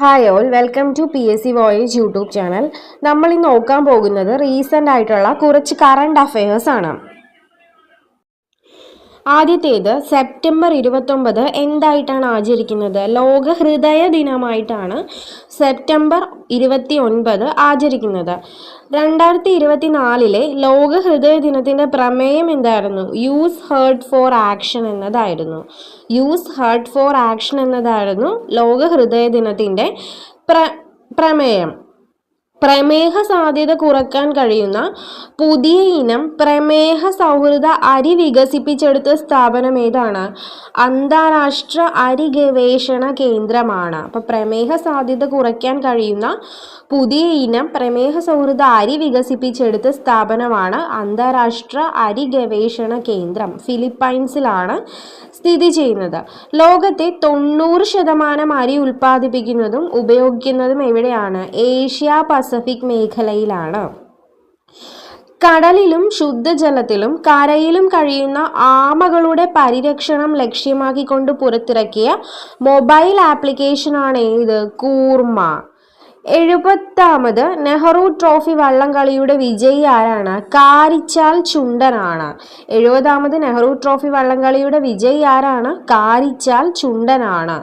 Hi all, welcome to PSC voyage YouTube channel. നമ്മൾ ഇന്ന് നോക്കാൻ പോകുന്നത് റീസെൻ്റ് ആയിട്ടുള്ള കുറച്ച് കറണ്ട് അഫയേഴ്സ് ആണ്. ആദ്യത്തേത്, സെപ്റ്റംബർ 29 എന്തായിട്ടാണ് ആചരിക്കുന്നത്? ലോക ഹൃദയ ദിനമായിട്ടാണ് സെപ്റ്റംബർ 29 ആചരിക്കുന്നത്. 2024 ലോക ഹൃദയ ദിനത്തിൻ്റെ പ്രമേയം എന്തായിരുന്നു? യൂസ് ഹേർട്ട് ഫോർ ആക്ഷൻ എന്നതായിരുന്നു. യൂസ് ഹേർട്ട് ഫോർ ആക്ഷൻ എന്നതായിരുന്നു ലോക ഹൃദയ ദിനത്തിൻ്റെ പ്രമേയം. പ്രമേഹ സാധ്യത കുറയ്ക്കാൻ കഴിയുന്ന പുതിയ ഇനം പ്രമേഹ സൗഹൃദ അരി വികസിപ്പിച്ചെടുത്ത സ്ഥാപനം ഏതാണ്? അന്താരാഷ്ട്ര അരി ഗവേഷണ കേന്ദ്രമാണ്. അപ്പോൾ പ്രമേഹ സാധ്യത കുറയ്ക്കാൻ കഴിയുന്ന പുതിയ ഇനം പ്രമേഹ സൗഹൃദ അരി വികസിപ്പിച്ചെടുത്ത സ്ഥാപനമാണ് അന്താരാഷ്ട്ര അരി ഗവേഷണ കേന്ദ്രം. ഫിലിപ്പൈൻസിലാണ് സ്ഥിതി ചെയ്യുന്നത്. ലോകത്തെ 90% അരി ഉൽപ്പാദിപ്പിക്കുന്നതും ഉപയോഗിക്കുന്നതും എവിടെയാണ്? ഏഷ്യ പസഫിക് മേഖലയിലാണ്. കടലിലും ശുദ്ധജലത്തിലും കരയിലും കഴിയുന്ന ആമകളുടെ പരിരക്ഷണം ലക്ഷ്യമാക്കിക്കൊണ്ട് പുറത്തിറക്കിയ മൊബൈൽ ആപ്ലിക്കേഷനാണ് ഏത്? കൂർമ്മ. 70ാമത് നെഹ്റു ട്രോഫി വള്ളംകളിയുടെ വിജയി ആരാണ്? കാരിച്ചാൽ ചുണ്ടനാണ്. 70ാമത് നെഹ്റു ട്രോഫി വള്ളംകളിയുടെ വിജയി ആരാണ്? കാരിച്ചാൽ ചുണ്ടനാണ്.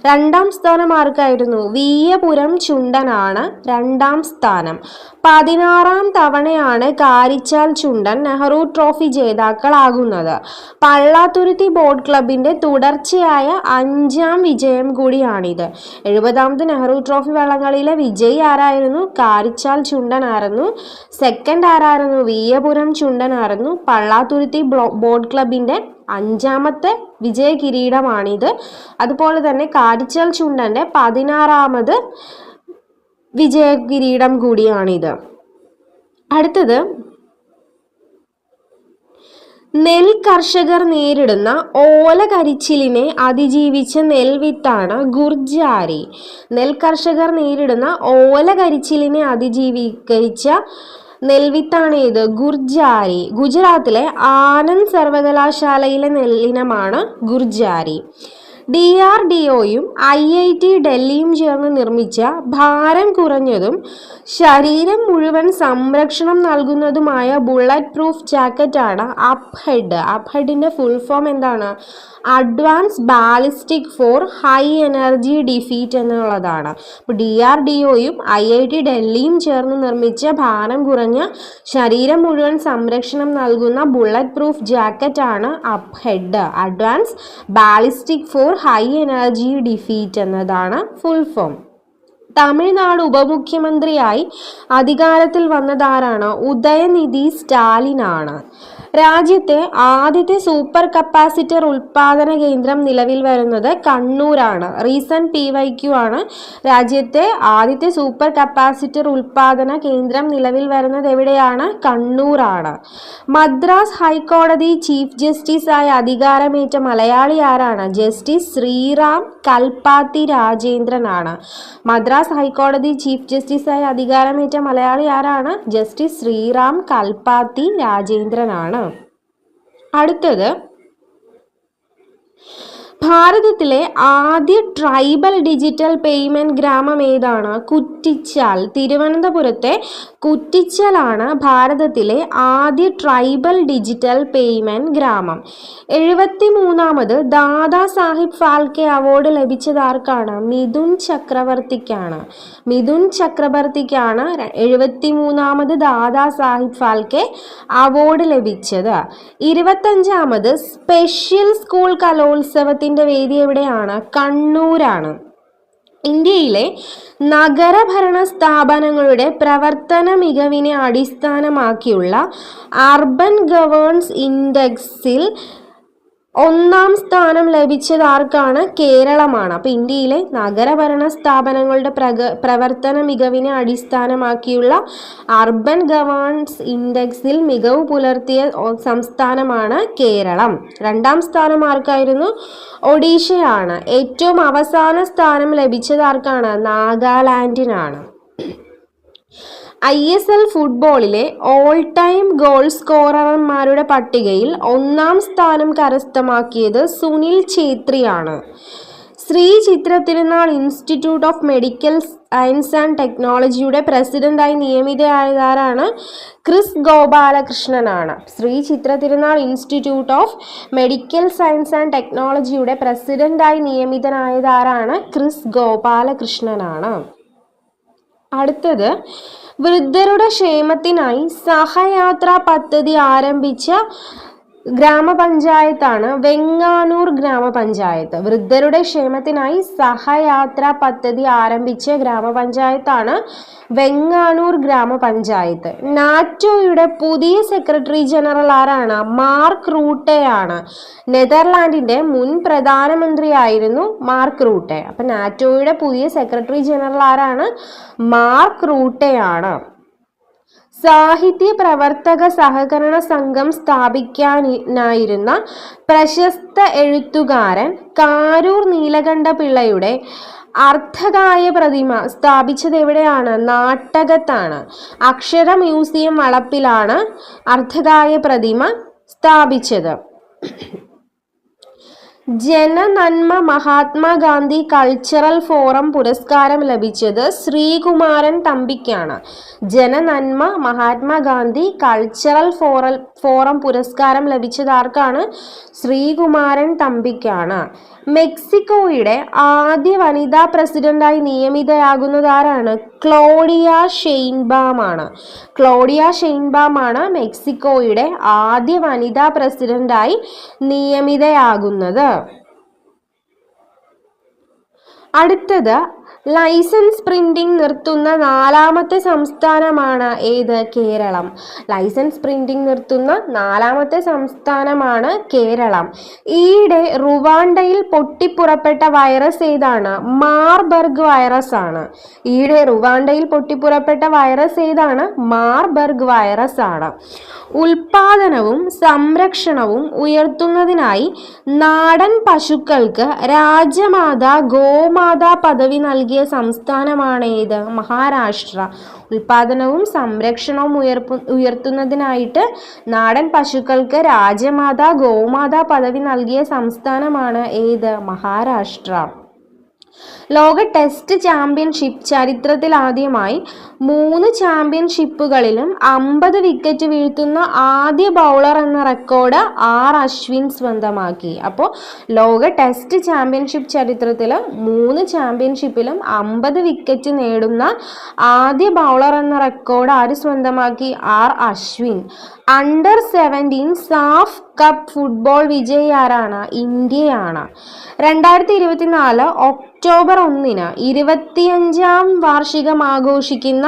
2ാം സ്ഥാനം ആർക്കായിരുന്നു? വിയ്യപുരം ചുണ്ടനാണ് 2ാം സ്ഥാനം. 16ാം തവണയാണ് കാരിച്ചാൽ ചുണ്ടൻ നെഹ്റു ട്രോഫി ജേതാക്കളാകുന്നത്. പള്ളാത്തുരുത്തി ബോട്ട് ക്ലബിന്റെ തുടർച്ചയായ 5ാം വിജയം കൂടിയാണിത്. 70ാമത് നെഹ്റു ട്രോഫി വള്ളംകളിയിലെ വിജയി ആരായിരുന്നു? കാരിച്ചാൽ ചുണ്ടനായിരുന്നു. സെക്കൻഡ് ആരായിരുന്നു? വിയ്യപുരം ചുണ്ടനായിരുന്നു. പള്ളാത്തുരുത്തി ബോട്ട് ക്ലബിന്റെ 5ാമത്തെ വിജയ കിരീടമാണിത്. അതുപോലെ തന്നെ കാരിച്ചാൽ ചുണ്ടന്റെ 16ാമത് വിജയ കിരീടം കൂടിയാണിത്. അടുത്തത്, നെൽ കർഷകർ നേരിടുന്ന ഓലകരിച്ചിലിനെ അതിജീവിച്ച നെൽവിത്താണ് ഗുർജാരി. നെൽ കർഷകർ നേരിടുന്ന ഓലകരിച്ചിലിനെ അതിജീവിച്ച നെൽവിത്താണ് ഏത്? ഗുർജാരി. ഗുജറാത്തിലെ ആനന്ദ് സർവകലാശാലയിലെ നെല്ലിനമാണ് ഗുർജാരി. DRDOയും IIT ഡൽഹിയും ചേർന്ന് നിർമ്മിച്ച ഭാരം കുറഞ്ഞതും ശരീരം മുഴുവൻ സംരക്ഷണം നൽകുന്നതുമായ ബുള്ളറ്റ് പ്രൂഫ് ജാക്കറ്റാണ് അപ്ഹെഡ്. അപ്ഹെഡിൻ്റെ ഫുൾ ഫോം എന്താണ്? Advance ballistic for high energy defeat എന്നുള്ളതാണ്. അപ്പോൾ DRDOയും IIT ഡൽഹിയും ചേർന്ന് നിർമ്മിച്ച ഭാരം കുറഞ്ഞ ശരീരം മുഴുവൻ സംരക്ഷണം നൽകുന്ന ബുള്ളറ്റ് പ്രൂഫ് ജാക്കറ്റാണ് Abhed. Advance ballistic for high energy defeat എന്നതാണ് ഫുൾ ഫോം. തമിഴ്നാട് ഉപമുഖ്യമന്ത്രിയായി അധികാരത്തിൽ വന്നതാരാണ്? ഉദയനിധി സ്റ്റാലിനാണ്. രാജ്യത്തെ ആദ്യത്തെ സൂപ്പർ കപ്പാസിറ്റർ ഉൽപാദന കേന്ദ്രം നിലവിൽ വരുന്നത് കണ്ണൂരാണ്. റീസെന്റ് PYQ ആണ്. രാജ്യത്തെ ആദ്യത്തെ സൂപ്പർ കപ്പാസിറ്റർ ഉൽപാദന കേന്ദ്രം നിലവിൽ വരുന്നത് എവിടെയാണ്? കണ്ണൂരാണ്. മദ്രാസ് ഹൈക്കോടതി ചീഫ് ജസ്റ്റിസായി അധികാരമേറ്റ മലയാളി ആരാണ്? ജസ്റ്റിസ് ശ്രീറാം കൽപ്പാത്തി രാജേന്ദ്രനാണ്. മദ്രാസ് ഹൈക്കോടതി ചീഫ് ജസ്റ്റിസായി അധികാരമേറ്റ മലയാളി ആരാണ്? ജസ്റ്റിസ് ശ്രീറാം കൽപ്പാത്തി രാജേന്ദ്രനാണ്. അടുത്തത്, ഭാരതത്തിലെ ആദ്യ ട്രൈബൽ ഡിജിറ്റൽ പേയ്മെന്റ് ഗ്രാമം ഏതാണ്? കുറ്റിച്ചാൽ. തിരുവനന്തപുരത്തെ കുറ്റിച്ചാലാണ് ഭാരതത്തിലെ ആദ്യ ട്രൈബൽ ഡിജിറ്റൽ പേയ്മെന്റ് ഗ്രാമം. 73ാമത് ദാദാ സാഹിബ് ഫാൽക്കെ അവാർഡ് ലഭിച്ചത് ആർക്കാണ്? മിഥുൻ ചക്രവർത്തിക്കാണ്. മിഥുൻ ചക്രവർത്തിക്കാണ് 73ാമത് ദാദാ സാഹിബ് ഫാൽക്കെ അവാർഡ് ലഭിച്ചത്. 25ാമത് സ്പെഷ്യൽ സ്കൂൾ കലോത്സവത്തിന്റെ വേദി എവിടെയാണ്? കണ്ണൂരാണ്. ഇന്ത്യയിലെ നഗരഭരണ സ്ഥാപനങ്ങളുടെ പ്രവർത്തന മികവിനെ അടിസ്ഥാനമാക്കിയുള്ള അർബൻ ഗവേണൻസ് ഇൻഡെക്സിൽ 1ാം സ്ഥാനം ലഭിച്ചത് ആർക്കാണ്? കേരളമാണ്. അപ്പോൾ ഇന്ത്യയിലെ നഗരഭരണ സ്ഥാപനങ്ങളുടെ പ്രവർത്തന മികവിനെ അടിസ്ഥാനമാക്കിയുള്ള അർബൻ ഗവേണൻസ് ഇൻഡെക്സിൽ മികവ് പുലർത്തിയ സംസ്ഥാനമാണ് കേരളം. 2ാം സ്ഥാനം ആർക്കായിരുന്നു? ഒഡീഷയാണ്. ഏറ്റവും അവസാന സ്ഥാനം ലഭിച്ചത് ആർക്കാണ്? നാഗാലാൻഡിനാണ്. ISL ഫുട്ബോളിലെ ഓൾ ടൈം ഗോൾ സ്കോറർമാരുടെ പട്ടികയിൽ 1ാം സ്ഥാനം കരസ്ഥമാക്കിയത് സുനിൽ ഛേത്രിയാണ്. ശ്രീ ചിത്ര തിരുനാൾ institute of medical science and ടെക്നോളജിയുടെ പ്രസിഡന്റായി നിയമിതയായതാരാണ്? Chris ഗോപാലകൃഷ്ണനാണ്. Shri Chithra Thirunal institute of medical science and ടെക്നോളജിയുടെ പ്രസിഡന്റായി നിയമിതനായതാരാണ്? ക്രിസ് ഗോപാലകൃഷ്ണനാണ്. അടുത്തത്, വൃദ്ധരുടെ ക്ഷേമത്തിനായി സഹയാത്രാ പദ്ധതി ആരംഭിച്ച ഗ്രാമപഞ്ചായത്താണ് വെങ്ങാനൂർ ഗ്രാമപഞ്ചായത്ത്. വൃദ്ധരുടെ ക്ഷേമത്തിനായി സഹയാത്രാ പദ്ധതി ആരംഭിച്ച ഗ്രാമപഞ്ചായത്താണ് വെങ്ങാനൂർ ഗ്രാമപഞ്ചായത്ത്. നാറ്റോയുടെ പുതിയ സെക്രട്ടറി ജനറൽ ആരാണ്? മാർക്ക് റൂട്ടെയാണ്. നെതർലാൻഡിന്റെ മുൻ പ്രധാനമന്ത്രിയായിരുന്നു മാർക്ക് റൂട്ടെ. അപ്പൊ നാറ്റോയുടെ പുതിയ സെക്രട്ടറി ജനറൽ ആരാണ്? മാർക്ക് റൂട്ടെയാണ്. സാഹിത്യ പ്രവർത്തക സഹകരണ സംഘം സ്ഥാപിക്കാനായിരുന്ന പ്രശസ്ത എഴുത്തുകാരൻ കാരൂർ നീലകണ്ഠപിള്ളയുടെ അർദ്ധകായ പ്രതിമ സ്ഥാപിച്ചത് എവിടെയാണ്? നാട്ടകത്താണ്. അക്ഷര മ്യൂസിയം വളപ്പിലാണ് അർദ്ധകായ പ്രതിമ സ്ഥാപിച്ചത്. ജനനന്മ മഹാത്മാഗാന്ധി കൾച്ചറൽ ഫോറം പുരസ്കാരം ലഭിച്ചത് ശ്രീകുമാരൻ തമ്പിക്കാണ്. ജനനന്മ മഹാത്മാഗാന്ധി കൾച്ചറൽ ഫോറം പുരസ്കാരം ലഭിച്ചത് ആർക്കാണ്? ശ്രീകുമാരൻ തമ്പിക്കാണ്. മെക്സിക്കോയുടെ ആദ്യ വനിതാ പ്രസിഡന്റായി നിയമിതയാകുന്നത് ആരാണ്? ക്ലോഡിയ ഷെയ്ൻബാം ആണ്. ക്ലോഡിയ ഷെയ്ൻബാം ആണ് മെക്സിക്കോയുടെ ആദ്യ വനിതാ പ്രസിഡന്റായി നിയമിതയാകുന്നത്. അടുത്തത്, ലൈസൻസ് പ്രിന്റിംഗ് നിർത്തുന്ന 4ാമത്തെ സംസ്ഥാനമാണ് ഏത്? കേരളം. ലൈസൻസ് പ്രിന്റിംഗ് നിർത്തുന്ന 4ാമത്തെ സംസ്ഥാനമാണ് കേരളം. ഈയിടെ റുവാണ്ടയിൽ പൊട്ടിപ്പുറപ്പെട്ട വൈറസ് ഏതാണ്? മാർബർഗ് വൈറസ് ആണ്. ഈയിടെ റുവാണ്ടയിൽ പൊട്ടിപ്പുറപ്പെട്ട വൈറസ് ഏതാണ്? മാർബർഗ് വൈറസ് ആണ്. ഉൽപാദനവും സംരക്ഷണവും ഉയർത്തുന്നതിനായി നാടൻ പശുക്കൾക്ക് രാജമാതാ ഗോമാതാ പദവി നൽകിയ സംസ്ഥാനമാണ് ഏത്? മഹാരാഷ്ട്ര. ഉൽപാദനവും സംരക്ഷണവും ഉയർത്തുന്നതിനായിട്ട് നാടൻ പശുക്കൾക്ക് രാജമാതാ ഗോമാതാ പദവി നൽകിയ സംസ്ഥാനമാണ് ഏത്? മഹാരാഷ്ട്ര. ലോക ടെസ്റ്റ് ചാമ്പ്യൻഷിപ്പ് ചരിത്രത്തിൽ ആദ്യമായി 3 ചാമ്പ്യൻഷിപ്പുകളിലും 50 വിക്കറ്റ് വീഴ്ത്തുന്ന ആദ്യ ബൗളർ എന്ന റെക്കോർഡ് അശ്വിൻ സ്വന്തമാക്കി. അപ്പോൾ ലോക ടെസ്റ്റ് ചാമ്പ്യൻഷിപ്പ് ചരിത്രത്തിൽ 3 ചാമ്പ്യൻഷിപ്പിലും 50 വിക്കറ്റ് നേടുന്ന ആദ്യ ബൗളർ എന്ന റെക്കോർഡ് ആര് സ്വന്തമാക്കി? Ashwin. Under 17 SAFF cup football വിജയി ആരാണ്? ഇന്ത്യയാണ്. 2024 ഒക്ടോബർ 1 25ാം വാർഷികം ആഘോഷിക്കുന്ന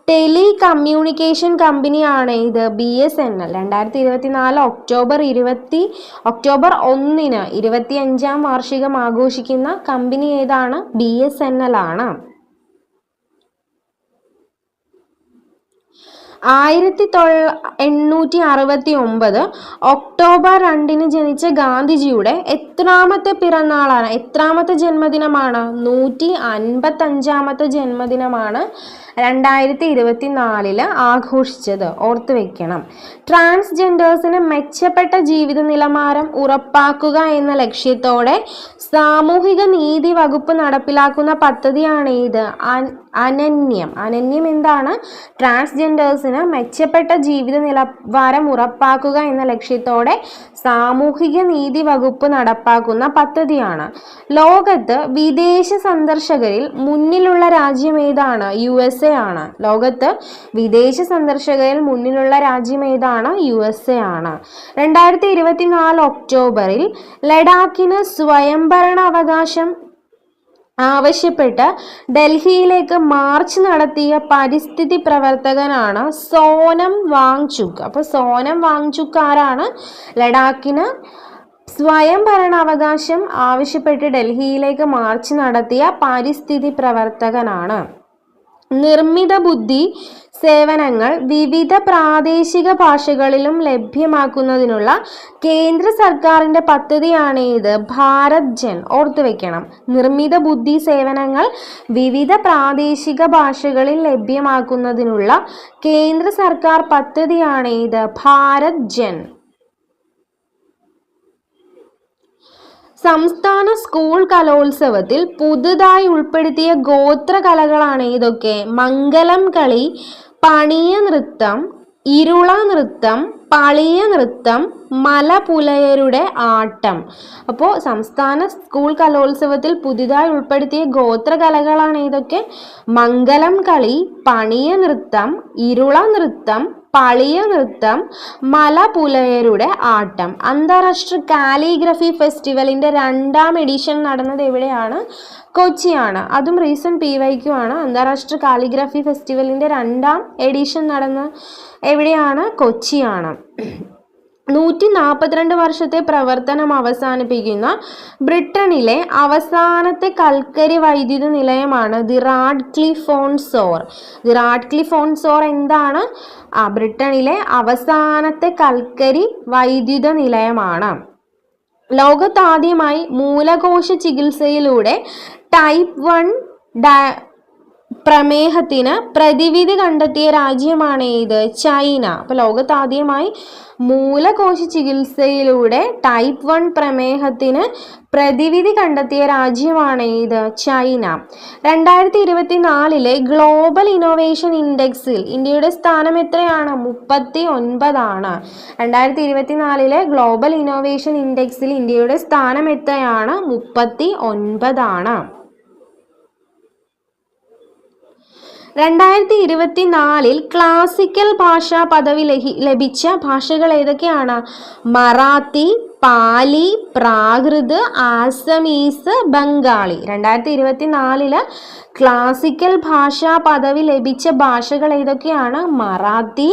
ടെലി കമ്മ്യൂണിക്കേഷൻ കമ്പനിയാണ് ഇത്? BSNL. 2024 ഒക്ടോബർ 1 25ാം വാർഷികം ആഘോഷിക്കുന്ന കമ്പനി ഏതാണ്? BSNL ആണ്. 1869 ഒക്ടോബർ 2 ജനിച്ച ഗാന്ധിജിയുടെ എത്രാമത്തെ പിറന്നാളാണ്? എത്രാമത്തെ ജന്മദിനമാണ്? 155ാമത്തെ ജന്മദിനമാണ് 2024 ആഘോഷിച്ചത്. ഓർത്തു വെക്കണം. ട്രാൻസ്ജെൻഡേഴ്സിന് മെച്ചപ്പെട്ട ജീവിത നിലവാരം ഉറപ്പാക്കുക എന്ന ലക്ഷ്യത്തോടെ സാമൂഹിക നീതി വകുപ്പ് നടപ്പിലാക്കുന്ന പദ്ധതിയാണ് ഇത്? അനന്യം. അനന്യം എന്താണ്? ട്രാൻസ്ജെൻഡേഴ്സിന് മെച്ചപ്പെട്ട ജീവിത നിലവാരം ഉറപ്പാക്കുക എന്ന ലക്ഷ്യത്തോടെ സാമൂഹിക നീതി വകുപ്പ് നടപ്പാക്കുന്ന പദ്ധതിയാണ്. ലോകത്ത് വിദേശ സന്ദർശകരിൽ മുന്നിലുള്ള രാജ്യം ഏതാണ്? USA ആണ്. ലോകത്ത് വിദേശ സന്ദർശകരിൽ മുന്നിലുള്ള രാജ്യം ഏതാണ്? USA ആണ്. 2024 ഒക്ടോബറിൽ ലഡാക്കിന് സ്വയംഭരണ അവകാശം ആവശ്യപ്പെട്ട് ഡൽഹിയിലേക്ക് മാർച്ച് നടത്തിയ പരിസ്ഥിതി പ്രവർത്തകനാണ് സോനം വാങ്ചുക്. അപ്പോൾ സോനം വാങ്ചുക് ആരാണ്? ലഡാക്കിന് സ്വയം ഭരണാവകാശം ആവശ്യപ്പെട്ട് ഡൽഹിയിലേക്ക് മാർച്ച് നടത്തിയ പരിസ്ഥിതി പ്രവർത്തകനാണ്. നിർമ്മിത ബുദ്ധി സേവനങ്ങൾ വിവിധ പ്രാദേശിക ഭാഷകളിലും ലഭ്യമാക്കുന്നതിനുള്ള കേന്ദ്ര സർക്കാരിൻ്റെ പദ്ധതിയാണ് ഇത്? ഭാരത് ജൻ. ഓർത്തു വെക്കണം. നിർമ്മിത ബുദ്ധി സേവനങ്ങൾ വിവിധ പ്രാദേശിക ഭാഷകളിൽ ലഭ്യമാക്കുന്നതിനുള്ള കേന്ദ്ര സർക്കാർ പദ്ധതിയാണ് ഇത്? ഭാരത് ജൻ. സംസ്ഥാന സ്കൂൾ കലോത്സവത്തിൽ പുതുതായി ഉൾപ്പെടുത്തിയ ഗോത്ര കലകളാണ് ഇതൊക്കെ: മംഗലം കളി, പണിയ നൃത്തം, ഇരുള നൃത്തം, പളിയ നൃത്തം, മലപുലയരുടെ ആട്ടം. അപ്പോൾ സംസ്ഥാന സ്കൂൾ കലോത്സവത്തിൽ പുതിയതായി ഉൾപ്പെടുത്തിയ ഗോത്ര കലകളാണ് ഇതൊക്കെ: മംഗലം കളി, പണിയ നൃത്തം, ഇരുള നൃത്തം, പളിയ നൃത്തം, മലപുലയരുടെ ആട്ടം. അന്താരാഷ്ട്ര കാലിഗ്രഫി ഫെസ്റ്റിവലിന്റെ 2ാം എഡിഷൻ നടന്നത് എവിടെയാണ്? കൊച്ചിയാണ്. അതും റീസെന്റ് PYQ ആണ്. അന്താരാഷ്ട്ര കാലിഗ്രഫി ഫെസ്റ്റിവലിന്റെ 2ാം എഡിഷൻ നടന്ന എവിടെയാണ്? കൊച്ചിയാണ്. 142 വർഷത്തെ പ്രവർത്തനം അവസാനിപ്പിക്കുന്ന ബ്രിട്ടനിലെ അവസാനത്തെ കൽക്കരി വൈദ്യുത നിലയമാണ് the Radcliffe on Soar. The Radcliffe on Soar എന്താണ്? ബ്രിട്ടനിലെ അവസാനത്തെ കൽക്കരി വൈദ്യുത നിലയമാണ്. ലോകത്താദ്യമായി മൂലകോശ ചികിത്സയിലൂടെ ടൈപ്പ് 1 പ്രമേഹത്തിന് പ്രതിവിധി കണ്ടെത്തിയ രാജ്യമാണ് ഏത്? ചൈന. അപ്പോൾ ലോകത്താദ്യമായി മൂലകോശ ചികിത്സയിലൂടെ ടൈപ്പ് 1 പ്രമേഹത്തിന് പ്രതിവിധി കണ്ടെത്തിയ രാജ്യമാണ് ഏത്? ചൈന. 2024 ഗ്ലോബൽ ഇന്നോവേഷൻ ഇൻഡെക്സിൽ ഇന്ത്യയുടെ സ്ഥാനം എത്രയാണ്? 39 2024 ഗ്ലോബൽ ഇന്നോവേഷൻ ഇൻഡെക്സിൽ ഇന്ത്യയുടെ സ്ഥാനം എത്രയാണ്? 39. 2024 ക്ലാസിക്കൽ ഭാഷാ പദവി ലഭിച്ച ഭാഷകൾ ഏതൊക്കെയാണ്? മറാത്തി, പാലി, പ്രാകൃത്, ആസമീസ്, ബംഗാളി. 2024 ക്ലാസിക്കൽ ഭാഷാ പദവി ലഭിച്ച ഭാഷകൾ ഏതൊക്കെയാണ്? മറാത്തി,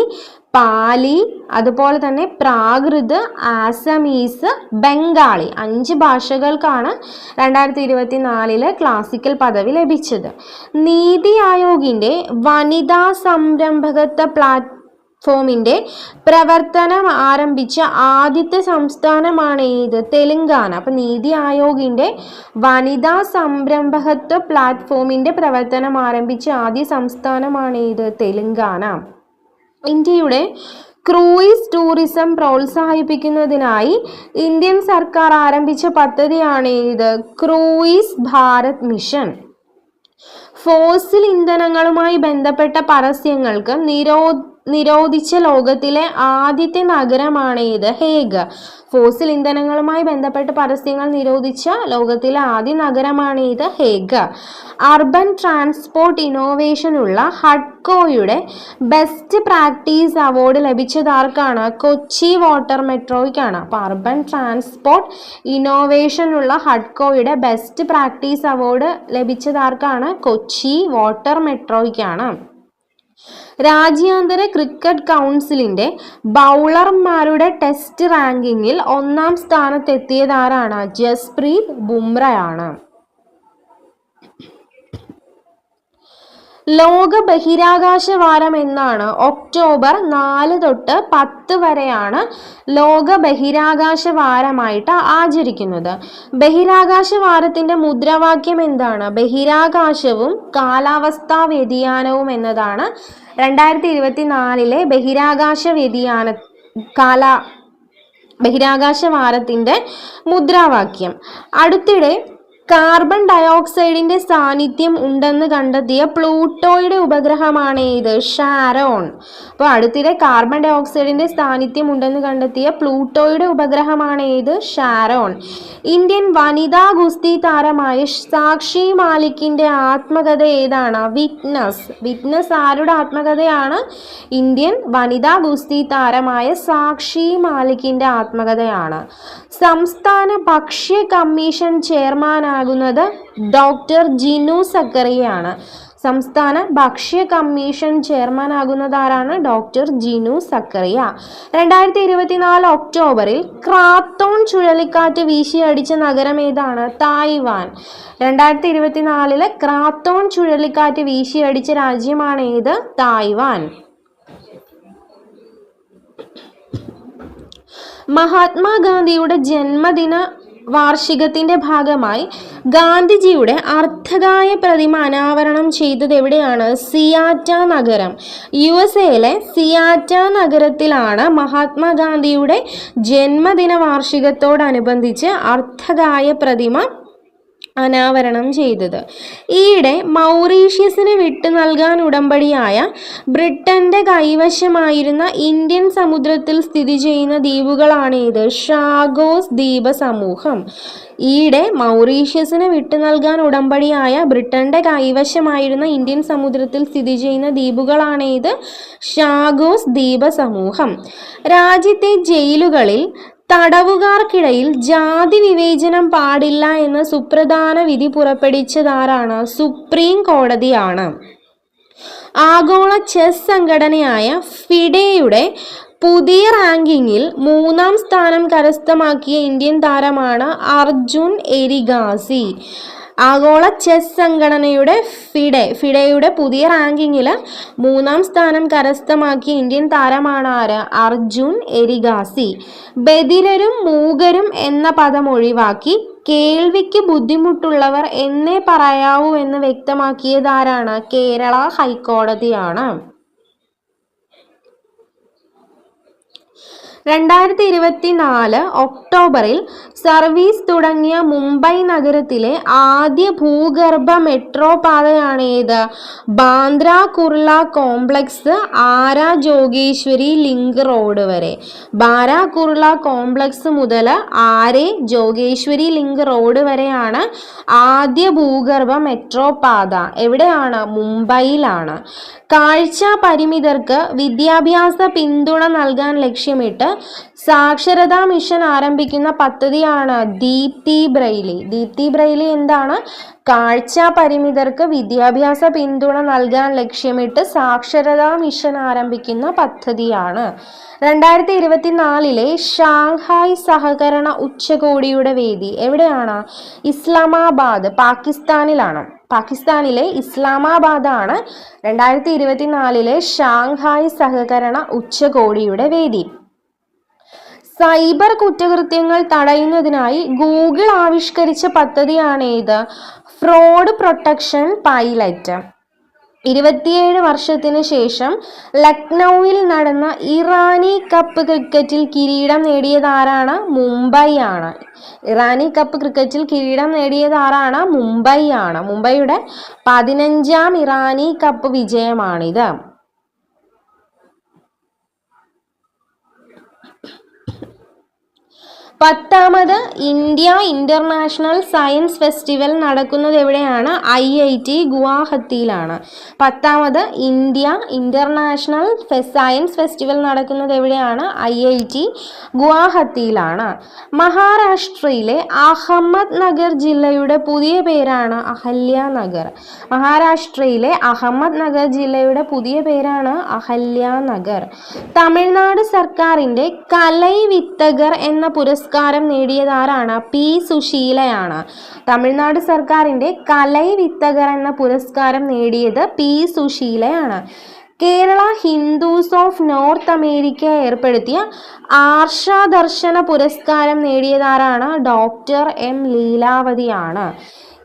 പാലി, അതുപോലെ തന്നെ പ്രാകൃത്, ആസമീസ്, ബംഗാളി. 5 ഭാഷകൾക്കാണ് 2024 ക്ലാസിക്കൽ പദവി ലഭിച്ചത്. നീതി ആയോഗിന്റെ വനിതാ സംരംഭകത്വ പ്ലാറ്റ്ഫോമിന്റെ പ്രവർത്തനം ആരംഭിച്ച ആദ്യത്തെ സംസ്ഥാനമാണ് ഏത്? തെലങ്കാന. അപ്പം നീതി ആയോഗിന്റെ വനിതാ സംരംഭകത്വ പ്ലാറ്റ്ഫോമിന്റെ പ്രവർത്തനം ആരംഭിച്ച ആദ്യ സംസ്ഥാനമാണ് ഏത്? തെലങ്കാന. ഇന്ത്യയുടെ ക്രൂയിസ് ടൂറിസം പ്രോത്സാഹിപ്പിക്കുന്നതിനായി ഇന്ത്യൻ സർക്കാർ ആരംഭിച്ച പദ്ധതിയാണ് ഏത്? Cruise Bharat mission. ഫോസിൽ ഇന്ധനങ്ങളുമായി ബന്ധപ്പെട്ട പരസ്യങ്ങൾക്ക് നിരോധിച്ച ലോകത്തിലെ ആദ്യത്തെ നഗരമാണ് ഏത്? ഹേഗ്. ഫോസിൽ ഇന്ധനങ്ങളുമായി ബന്ധപ്പെട്ട പരസ്യങ്ങൾ നിരോധിച്ച ലോകത്തിലെ ആദ്യ നഗരമാണ് ഏത്? ഹേഗ്. അർബൻ ട്രാൻസ്പോർട്ട് ഇന്നോവേഷനുള്ള ഹഡ്കോയുടെ ബെസ്റ്റ് പ്രാക്ടീസ് അവാർഡ് ലഭിച്ചത് ആർക്കാണ്? കൊച്ചി വാട്ടർ മെട്രോയ്ക്കാണ്. അപ്പോൾ അർബൻ ട്രാൻസ്പോർട്ട് ഇന്നോവേഷനുള്ള ഹഡ്കോയുടെ ബെസ്റ്റ് പ്രാക്ടീസ് അവാർഡ് ലഭിച്ചത് ആർക്കാണ്? കൊച്ചി വാട്ടർ മെട്രോയ്ക്കാണ്. രാജ്യാന്തര ക്രിക്കറ്റ് കൗൺസിലിന്റെ ബൗളർമാരുടെ ടെസ്റ്റ് റാങ്കിങ്ങിൽ 1ാം സ്ഥാനത്തെത്തിയത് ആരാണ്? ജസ്പ്രീത് ബുംറയാണ്. ലോക ബഹിരാകാശ വാരം എന്നാണ്? ഒക്ടോബർ 4 തൊട്ട് 10 വരെയാണ് ലോക ബഹിരാകാശ വാരമായിട്ട് ആചരിക്കുന്നത്. ബഹിരാകാശ വാരത്തിന്റെ മുദ്രാവാക്യം എന്താണ്? ബഹിരാകാശവും കാലാവസ്ഥാ വ്യതിയാനവും എന്നതാണ് 2024 ബഹിരാകാശ വാരത്തിന്റെ മുദ്രാവാക്യം. അടുത്തിടെ കാർബൺ ഡയോക്സൈഡിന്റെ സാന്നിധ്യം ഉണ്ടെന്ന് കണ്ടെത്തിയ പ്ലൂട്ടോയുടെ ഉപഗ്രഹമാണ് ഏത്? ഷാരോൺ. അപ്പോൾ അടുത്തിടെ കാർബൺ ഡയോക്സൈഡിന്റെ സാന്നിധ്യം ഉണ്ടെന്ന് കണ്ടെത്തിയ പ്ലൂട്ടോയുടെ ഉപഗ്രഹമാണ് ഏത്? ഷാരോൺ. ഇന്ത്യൻ വനിതാ ഗുസ്തി താരമായ സാക്ഷി മാലിക്കിന്റെ ആത്മകഥ ഏതാണ്? വിറ്റ്നസ്. വിറ്റ്നസ് ആരുടെ ആത്മകഥയാണ്? ഇന്ത്യൻ വനിതാ ഗുസ്തി താരമായ സാക്ഷി മാലിക്കിന്റെ ആത്മകഥയാണ്. സംസ്ഥാന ഭക്ഷ്യ കമ്മീഷൻ ചെയർമാനാകുന്നത് ഡോക്ടർ ജിനു സക്കറിയയാണ്. സംസ്ഥാന ഭക്ഷ്യ കമ്മീഷൻ ചെയർമാനാകുന്നത് ആരാണ്? ഡോക്ടർ ജിനു സക്കറിയ. 2024 ഒക്ടോബറിൽ ക്രാത്തോൺ ചുഴലിക്കാറ്റ് വീശിയടിച്ച നഗരം ഏതാണ്? തായ്വാൻ. 2024 ക്രാത്തോൺ ചുഴലിക്കാറ്റ് വീശിയടിച്ച രാജ്യമാണ് ഏത്? തായ്വാൻ. മഹാത്മാഗാന്ധിയുടെ ജന്മദിന വാർഷികത്തിന്റെ ഭാഗമായി ഗാന്ധിജിയുടെ അർദ്ധകായ പ്രതിമ അനാവരണം ചെയ്തത് എവിടെയാണ്? സിയാറ്റ നഗരം. USA സിയാറ്റ നഗരത്തിലാണ് മഹാത്മാഗാന്ധിയുടെ ജന്മദിന വാർഷികത്തോടനുബന്ധിച്ച് അർദ്ധകായ പ്രതിമ അനാവരണം ചെയ്തത്. ഈയിടെ മൗറീഷ്യസിന് വിട്ടു നൽകാൻ ഉടമ്പടിയായ ബ്രിട്ടന്റെ കൈവശമായിരുന്ന ഇന്ത്യൻ സമുദ്രത്തിൽ സ്ഥിതി ചെയ്യുന്ന ദ്വീപുകളാണ് ഇത്? ഷാഗോസ് ദ്വീപ സമൂഹം. ഈയിടെ മൗറീഷ്യസിന് വിട്ടു നൽകാൻ ഉടമ്പടിയായ ബ്രിട്ടന്റെ കൈവശമായിരുന്ന ഇന്ത്യൻ സമുദ്രത്തിൽ സ്ഥിതി ചെയ്യുന്ന ദ്വീപുകളാണ് ഇത്? ഷാഗോസ് ദ്വീപ സമൂഹം. രാജ്യത്തെ ജയിലുകളിൽ തടവുകാർക്കിടയിൽ ജാതി വിവേചനം പാടില്ല എന്ന സുപ്രധാന വിധി പുറപ്പെടുവിച്ചതാരാണ്? സുപ്രീം കോടതിയാണ്. ആഗോള ചെസ് സംഘടനയായ ഫിഡെയുടെ പുതിയ റാങ്കിങ്ങിൽ 3-ാം സ്ഥാനം കരസ്ഥമാക്കിയ ഇന്ത്യൻ താരമാണ് അർജുൻ എരിഗാസി. ആഗോള ചെസ് സംഘടനയുടെ ഫിഡെയുടെ പുതിയ റാങ്കിങ്ങിൽ 3-ാം സ്ഥാനം കരസ്ഥമാക്കിയ ഇന്ത്യൻ താരമാണ് ആര്? അർജുൻ എരിഗാസി. ബധിരരും മൂകരും എന്ന പദം ഒഴിവാക്കി കേൾവിക്ക് ബുദ്ധിമുട്ടുള്ളവർ എന്നേ പറയാവൂ എന്ന് വ്യക്തമാക്കിയത് ആരാണ്? കേരള ഹൈക്കോടതിയാണ്. 2024 ഒക്ടോബറിൽ സർവീസ് തുടങ്ങിയ മുംബൈ നഗരത്തിലെ ആദ്യ ഭൂഗർഭ മെട്രോ പാതയാണ് ഏത്? ബാന്ദ്ര കുർള കോംപ്ലക്സ് ആര ജോഗേശ്വരി ലിങ്ക് റോഡ് വരെ. ബാര കുർള കോംപ്ലക്സ് മുതൽ ആരെ ജോഗേശ്വരി ലിങ്ക് റോഡ് വരെയാണ് ആദ്യ ഭൂഗർഭ മെട്രോ പാത. എവിടെയാണ്? മുംബൈയിലാണ്. കാഴ്ച പരിമിതർക്ക് വിദ്യാഭ്യാസ പിന്തുണ നൽകാൻ ലക്ഷ്യമിട്ട് സാക്ഷരതാ മിഷൻ ആരംഭിക്കുന്ന പദ്ധതിയാണ് ദീപ്തി ബ്രെയിലി. ദീപ്തി ബ്രെയിലി എന്താണ്? കാഴ്ച പരിമിതർക്ക് വിദ്യാഭ്യാസ പിന്തുണ നൽകാൻ ലക്ഷ്യമിട്ട് സാക്ഷരതാ മിഷൻ ആരംഭിക്കുന്ന പദ്ധതിയാണ്. 2024 ഷാങ്ഹായ് സഹകരണ ഉച്ചകോടിയുടെ വേദി എവിടെയാണ്? ഇസ്ലാമാബാദ്, പാകിസ്ഥാനിലാണ്. പാകിസ്ഥാനിലെ ഇസ്ലാമാബാദാണ് 2024 ഷാങ്ഹായ് സഹകരണ ഉച്ചകോടിയുടെ വേദി. സൈബർ കുറ്റകൃത്യങ്ങൾ തടയുന്നതിനായി ഗൂഗിൾ ആവിഷ്കരിച്ച പദ്ധതിയാണ് ഏത്? Fraud protection pilot. 27 വർഷത്തിനു ശേഷം ലക്നൌവിൽ നടന്ന ഇറാനി കപ്പ് ക്രിക്കറ്റിൽ കിരീടം നേടിയത് ആരാണ്? മുംബൈ ആണ്. ഇറാനി കപ്പ് ക്രിക്കറ്റിൽ കിരീടം നേടിയത് ആരാണ്? മുംബൈ ആണ്. മുംബൈയുടെ 15ാം ഇറാനി കപ്പ് വിജയമാണിത്. 10ാമത് ഇന്ത്യ ഇന്റർനാഷണൽ സയൻസ് ഫെസ്റ്റിവൽ നടക്കുന്നത് എവിടെയാണ്? IIT ഗുവാഹത്തിയിലാണ്. 10ാമത് ഇന്ത്യ ഇന്റർനാഷണൽ സയൻസ് ഫെസ്റ്റിവൽ നടക്കുന്നത് എവിടെയാണ്? IIT ഗുവാഹത്തിയിലാണ്. മഹാരാഷ്ട്രയിലെ അഹമ്മദ് നഗർ ജില്ലയുടെ പുതിയ പേരാണ് അഹല്യ നഗർ. മഹാരാഷ്ട്രയിലെ അഹമ്മദ് നഗർ ജില്ലയുടെ പുതിയ പേരാണ് അഹല്യ നഗർ. തമിഴ്നാട് സർക്കാരിന്റെ കലൈ വിത്തകർ എന്ന പുരസ്കാരം നേടിയതാരാണ്? P. സുശീലയാണ്. തമിഴ്നാട് സർക്കാരിന്റെ കലൈ വിത്തകർ എന്ന പുരസ്കാരം നേടിയത് P. സുശീലയാണ്. Kerala Hindus of North America ഏർപ്പെടുത്തിയ ആർഷദർശന പുരസ്കാരം നേടിയതാരാണ്? Doctor M. ലീലാവതിയാണ്.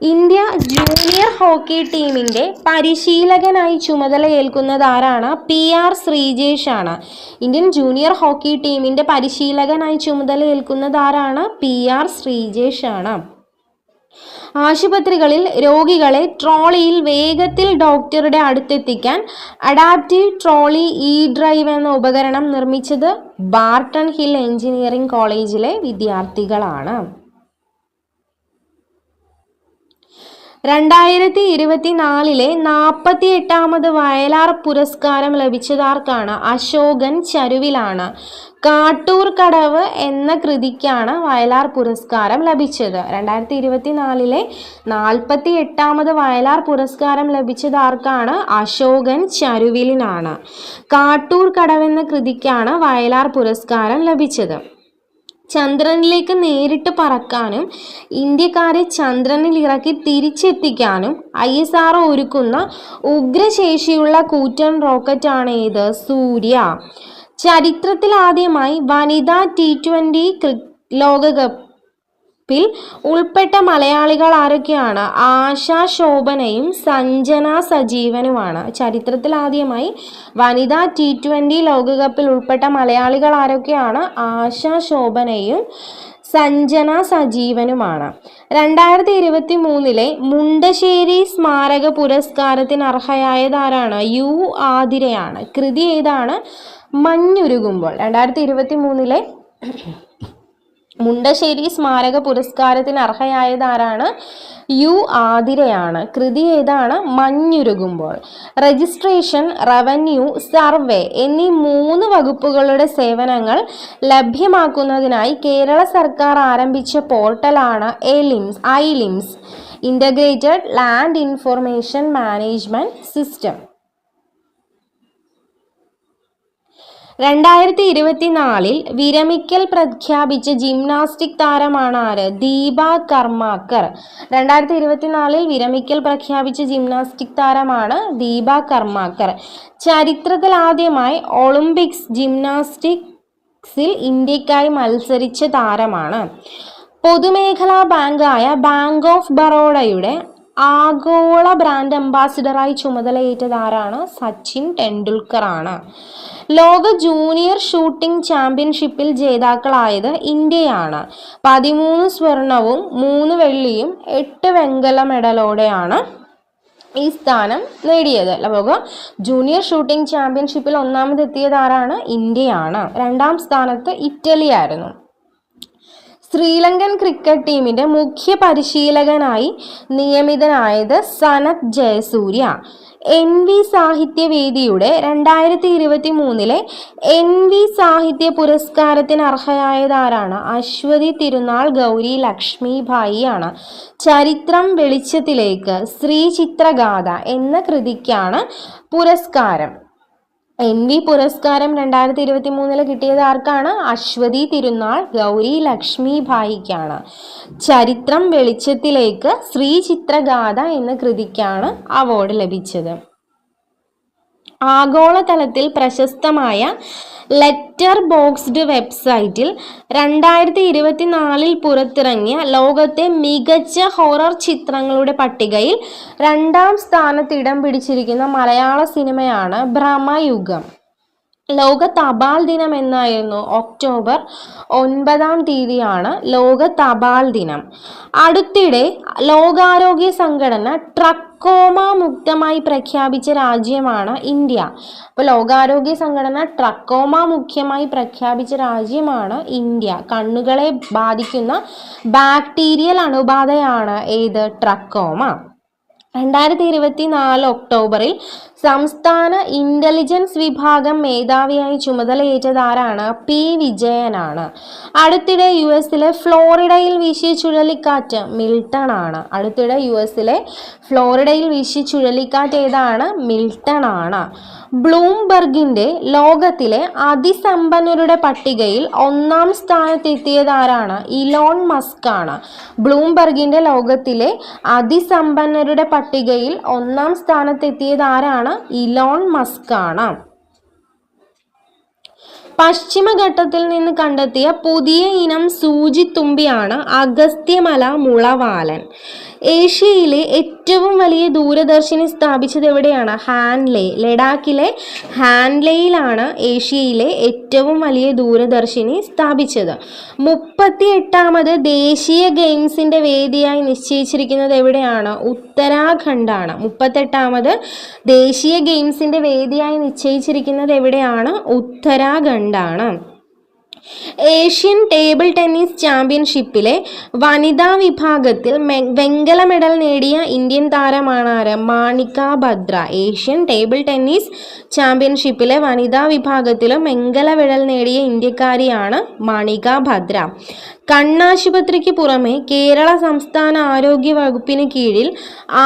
ഇന്ത്യ ജൂനിയർ ഹോക്കി ടീമിന്റെ പരിശീലകനായി ചുമതലയേൽക്കുന്നത് ആരാണ്? PR ശ്രീജേഷ് ആണ്. ഇന്ത്യൻ ജൂനിയർ ഹോക്കി ടീമിന്റെ പരിശീലകനായി ചുമതലയേൽക്കുന്നത് ആരാണ്? PR ശ്രീജേഷ് ആണ്. ആശുപത്രികളിൽ രോഗികളെ ട്രോളിയിൽ വേഗത്തിൽ ഡോക്ടറുടെ അടുത്തെത്തിക്കാൻ അഡാപ്റ്റീവ് ട്രോളി ഡ്രൈവ് എന്ന ഉപകരണം നിർമ്മിച്ചത് ബാർട്ടൺ ഹിൽ എഞ്ചിനീയറിംഗ് കോളേജിലെ വിദ്യാർത്ഥികളാണ്. 2024 48ാമത് വയലാർ പുരസ്കാരം ലഭിച്ചതാർക്കാണ്? അശോകൻ ചരുവിലാണ്. കാട്ടൂർ കടവ് എന്ന കൃതിക്കാണ് വയലാർ പുരസ്കാരം ലഭിച്ചത്. 2024 48ാമത് വയലാർ പുരസ്കാരം ലഭിച്ചത് ആർക്കാണ്? അശോകൻ ചരുവിലിനാണ്. കാട്ടൂർ കടവ് എന്ന കൃതിക്കാണ് വയലാർ പുരസ്കാരം ലഭിച്ചത്. ചന്ദ്രനിലേക്ക് നേരിട്ട് പറക്കാനും ഇന്ത്യക്കാരെ ചന്ദ്രനിൽ ഇറക്കി തിരിച്ചെത്തിക്കാനും ISRO ഒരുക്കുന്ന ഉഗ്രശേഷിയുള്ള കൂറ്റൻ റോക്കറ്റാണ് ഏത്? സൂര്യ. ചരിത്രത്തിൽ ആദ്യമായി വനിതാ T20 ലോകകപ്പ് ിൽ ഉൾപ്പെട്ട മലയാളികൾ ആരൊക്കെയാണ്? ആശാ ശോഭനയും സഞ്ജന സജീവനുമാണ്. ചരിത്രത്തിൽ ആദ്യമായി വനിതാ T20 ലോകകപ്പിൽ ഉൾപ്പെട്ട മലയാളികൾ ആരൊക്കെയാണ്? ആശാ ശോഭനയും സഞ്ജന സജീവനുമാണ്. 2023 മുണ്ടശ്ശേരി സ്മാരക പുരസ്കാരത്തിന് അർഹയായത് ആരാണ്? U ആതിരയാണ്. കൃതി ഏതാണ്? മഞ്ഞുരുകുമ്പോൾ. 2023 മുണ്ടശ്ശേരി സ്മാരക പുരസ്കാരത്തിന് അർഹയായത് ആരാണ്? U ആതിരയാണ്. കൃതി ഏതാണ്? മഞ്ഞുരുകുമ്പോൾ. രജിസ്ട്രേഷൻ, റവന്യൂ, സർവേ എന്നീ 3 വകുപ്പുകളുടെ സേവനങ്ങൾ ലഭ്യമാക്കുന്നതിനായി കേരള സർക്കാർ ആരംഭിച്ച പോർട്ടലാണ് ILIMS, integrated land information management system. 2024 വിരമിക്കൽ പ്രഖ്യാപിച്ച ജിംനാസ്റ്റിക് താരമാണ് ആര്? ദീപ കർമാക്കർ. 2024 വിരമിക്കൽ പ്രഖ്യാപിച്ച ജിംനാസ്റ്റിക് താരമാണ് ദീപ കർമാക്കർ. ചരിത്രത്തിൽ ആദ്യമായി ഒളിമ്പിക്സ് ജിംനാസ്റ്റിക്സിൽ ഇന്ത്യക്കായി മത്സരിച്ച താരമാണ്. പൊതുമേഖലാ ബാങ്കായ ബാങ്ക് ഓഫ് ബറോഡയുടെ ആഗോള ബ്രാൻഡ് അംബാസിഡറായി ചുമതലയേറ്റത് ആരാണ്? സച്ചിൻ ടെണ്ടുൽക്കർ ആണ്. ലോക ജൂനിയർ ഷൂട്ടിംഗ് ചാമ്പ്യൻഷിപ്പിൽ ജേതാക്കളായത് ഇന്ത്യയാണ്. 13 സ്വർണവും 3 വെള്ളിയും 8 വെങ്കല മെഡലോടെയാണ് ഈ സ്ഥാനം നേടിയത്. ലോക ജൂനിയർ ഷൂട്ടിംഗ് ചാമ്പ്യൻഷിപ്പിൽ ഒന്നാമതെത്തിയത് ആരാണ്? ഇന്ത്യയാണ്. 2ാം സ്ഥാനത്ത് ഇറ്റലി ആയിരുന്നു. ശ്രീലങ്കൻ ക്രിക്കറ്റ് ടീമിന്റെ മുഖ്യ പരിശീലകനായി നിയമിതനായത് സനത് ജയസൂര്യ. NV സാഹിത്യവേദിയുടെ 2023 NV സാഹിത്യ പുരസ്കാരത്തിന് അർഹയായത് ആരാണ്? അശ്വതി തിരുനാൾ ഗൗരി ലക്ഷ്മിഭായി ആണ്. ചരിത്രം വെളിച്ചത്തിലേക്ക്, ശ്രീ ചിത്രഗാഥ എന്ന കൃതിക്കാണ് പുരസ്കാരം. NV പുരസ്കാരം 2023 കിട്ടിയത് ആർക്കാണ്? അശ്വതി തിരുനാൾ ഗൗരി ലക്ഷ്മിഭായിക്കാണ്. ചരിത്രം വെളിച്ചത്തിലേക്ക്, ശ്രീ ചിത്രഗാഥ എന്ന കൃതിക്കാണ് അവാർഡ് ലഭിച്ചത്. ആഗോളതലത്തിൽ പ്രശസ്തമായ ലെറ്റർ ബോക്സ്ഡ് വെബ്സൈറ്റിൽ 2024 പുറത്തിറങ്ങിയ ലോകത്തെ മികച്ച ഹൊറർ ചിത്രങ്ങളുടെ പട്ടികയിൽ 2ാം സ്ഥാനത്ത് ഇടം പിടിച്ചിരിക്കുന്ന മലയാള സിനിമയാണ് ഭ്രമയുഗം. ലോക തപാൽ ദിനം എന്നായിരുന്നു. ഒക്ടോബർ 9 ലോക തപാൽ ദിനം. അടുത്തിടെ ലോകാരോഗ്യ സംഘടന ട്രക്കോമ മുക്തമായി പ്രഖ്യാപിച്ച രാജ്യമാണ് ഇന്ത്യ. അപ്പോൾ ലോകാരോഗ്യ സംഘടന ട്രക്കോമ മുഖ്യമായി പ്രഖ്യാപിച്ച രാജ്യമാണ് ഇന്ത്യ. കണ്ണുകളെ ബാധിക്കുന്ന ബാക്ടീരിയൽ അണുബാധയാണ് ഏത്? ട്രക്കോമ. 2024 ഒക്ടോബറിൽ സംസ്ഥാന ഇന്റലിജൻസ് വിഭാഗം മേധാവിയായി ചുമതലയേറ്റത് ആരാണ്? P വിജയനാണ്. അടുത്തിടെ യുഎസിലെ ഫ്ലോറിഡയിൽ വീശിയ ചുഴലിക്കാറ്റ് മിൽട്ടൺ ആണ്. ഫ്ലോറിഡയിൽ വീശിയ ചുഴലിക്കാറ്റ് ഏതാണ്? മിൽട്ടൺ ആണ്. ബ്ലൂംബെർഗിന്റെ ലോകത്തിലെ അതിസമ്പന്നരുടെ പട്ടികയിൽ 1ാം സ്ഥാനത്തെത്തിയത് ആരാണ്? ഇലോൺ മസ്ക് ആണ്. ബ്ലൂംബെർഗിന്റെ ലോകത്തിലെ അതിസമ്പന്നരുടെ പട്ടികയിൽ 1ാം സ്ഥാനത്തെത്തിയത് ആരാണ്? ഇലോൺ മസ്ക് ആണ്. പശ്ചിമഘട്ടത്തിൽ നിന്ന് കണ്ടെത്തിയ പുതിയ ഇനം സൂചിത്തുമ്പിയാണ് അഗസ്ത്യമല മുളവാലൻ. ഏഷ്യയിലെ ഏറ്റവും വലിയ ദൂരദർശിനി സ്ഥാപിച്ചത് എവിടെയാണ്? ഹാൻലെ. ലഡാക്കിലെ ഹാൻലെയിലാണ് ഏഷ്യയിലെ ഏറ്റവും വലിയ ദൂരദർശിനി സ്ഥാപിച്ചത്. 38ാമത് ദേശീയ ഗെയിംസിന്റെ വേദിയായി നിശ്ചയിച്ചിരിക്കുന്നത് എവിടെയാണ്? ഉത്തരാഖണ്ഡാണ്. 38ാമത് ദേശീയ ഗെയിംസിന്റെ വേദിയായി നിശ്ചയിച്ചിരിക്കുന്നത് എവിടെയാണ്? ഉത്തരാഖണ്ഡാണ്. ഏഷ്യൻ ടേബിൾ ടെന്നീസ് ചാമ്പ്യൻഷിപ്പിലെ വനിതാ വിഭാഗത്തിൽ വെങ്കല മെഡൽ നേടിയ ഇന്ത്യൻ താരമാണ് ആര്? മാണിക ബത്ര. ഏഷ്യൻ ടേബിൾ ടെന്നീസ് ചാമ്പ്യൻഷിപ്പിലെ വനിതാ വിഭാഗത്തിലും വെങ്കല മെഡൽ നേടിയ ഇന്ത്യക്കാരിയാണ് മാണിക ബത്ര. കണ്ണാശുപത്രിക്ക് പുറമെ കേരള സംസ്ഥാന ആരോഗ്യ വകുപ്പിന് കീഴിൽ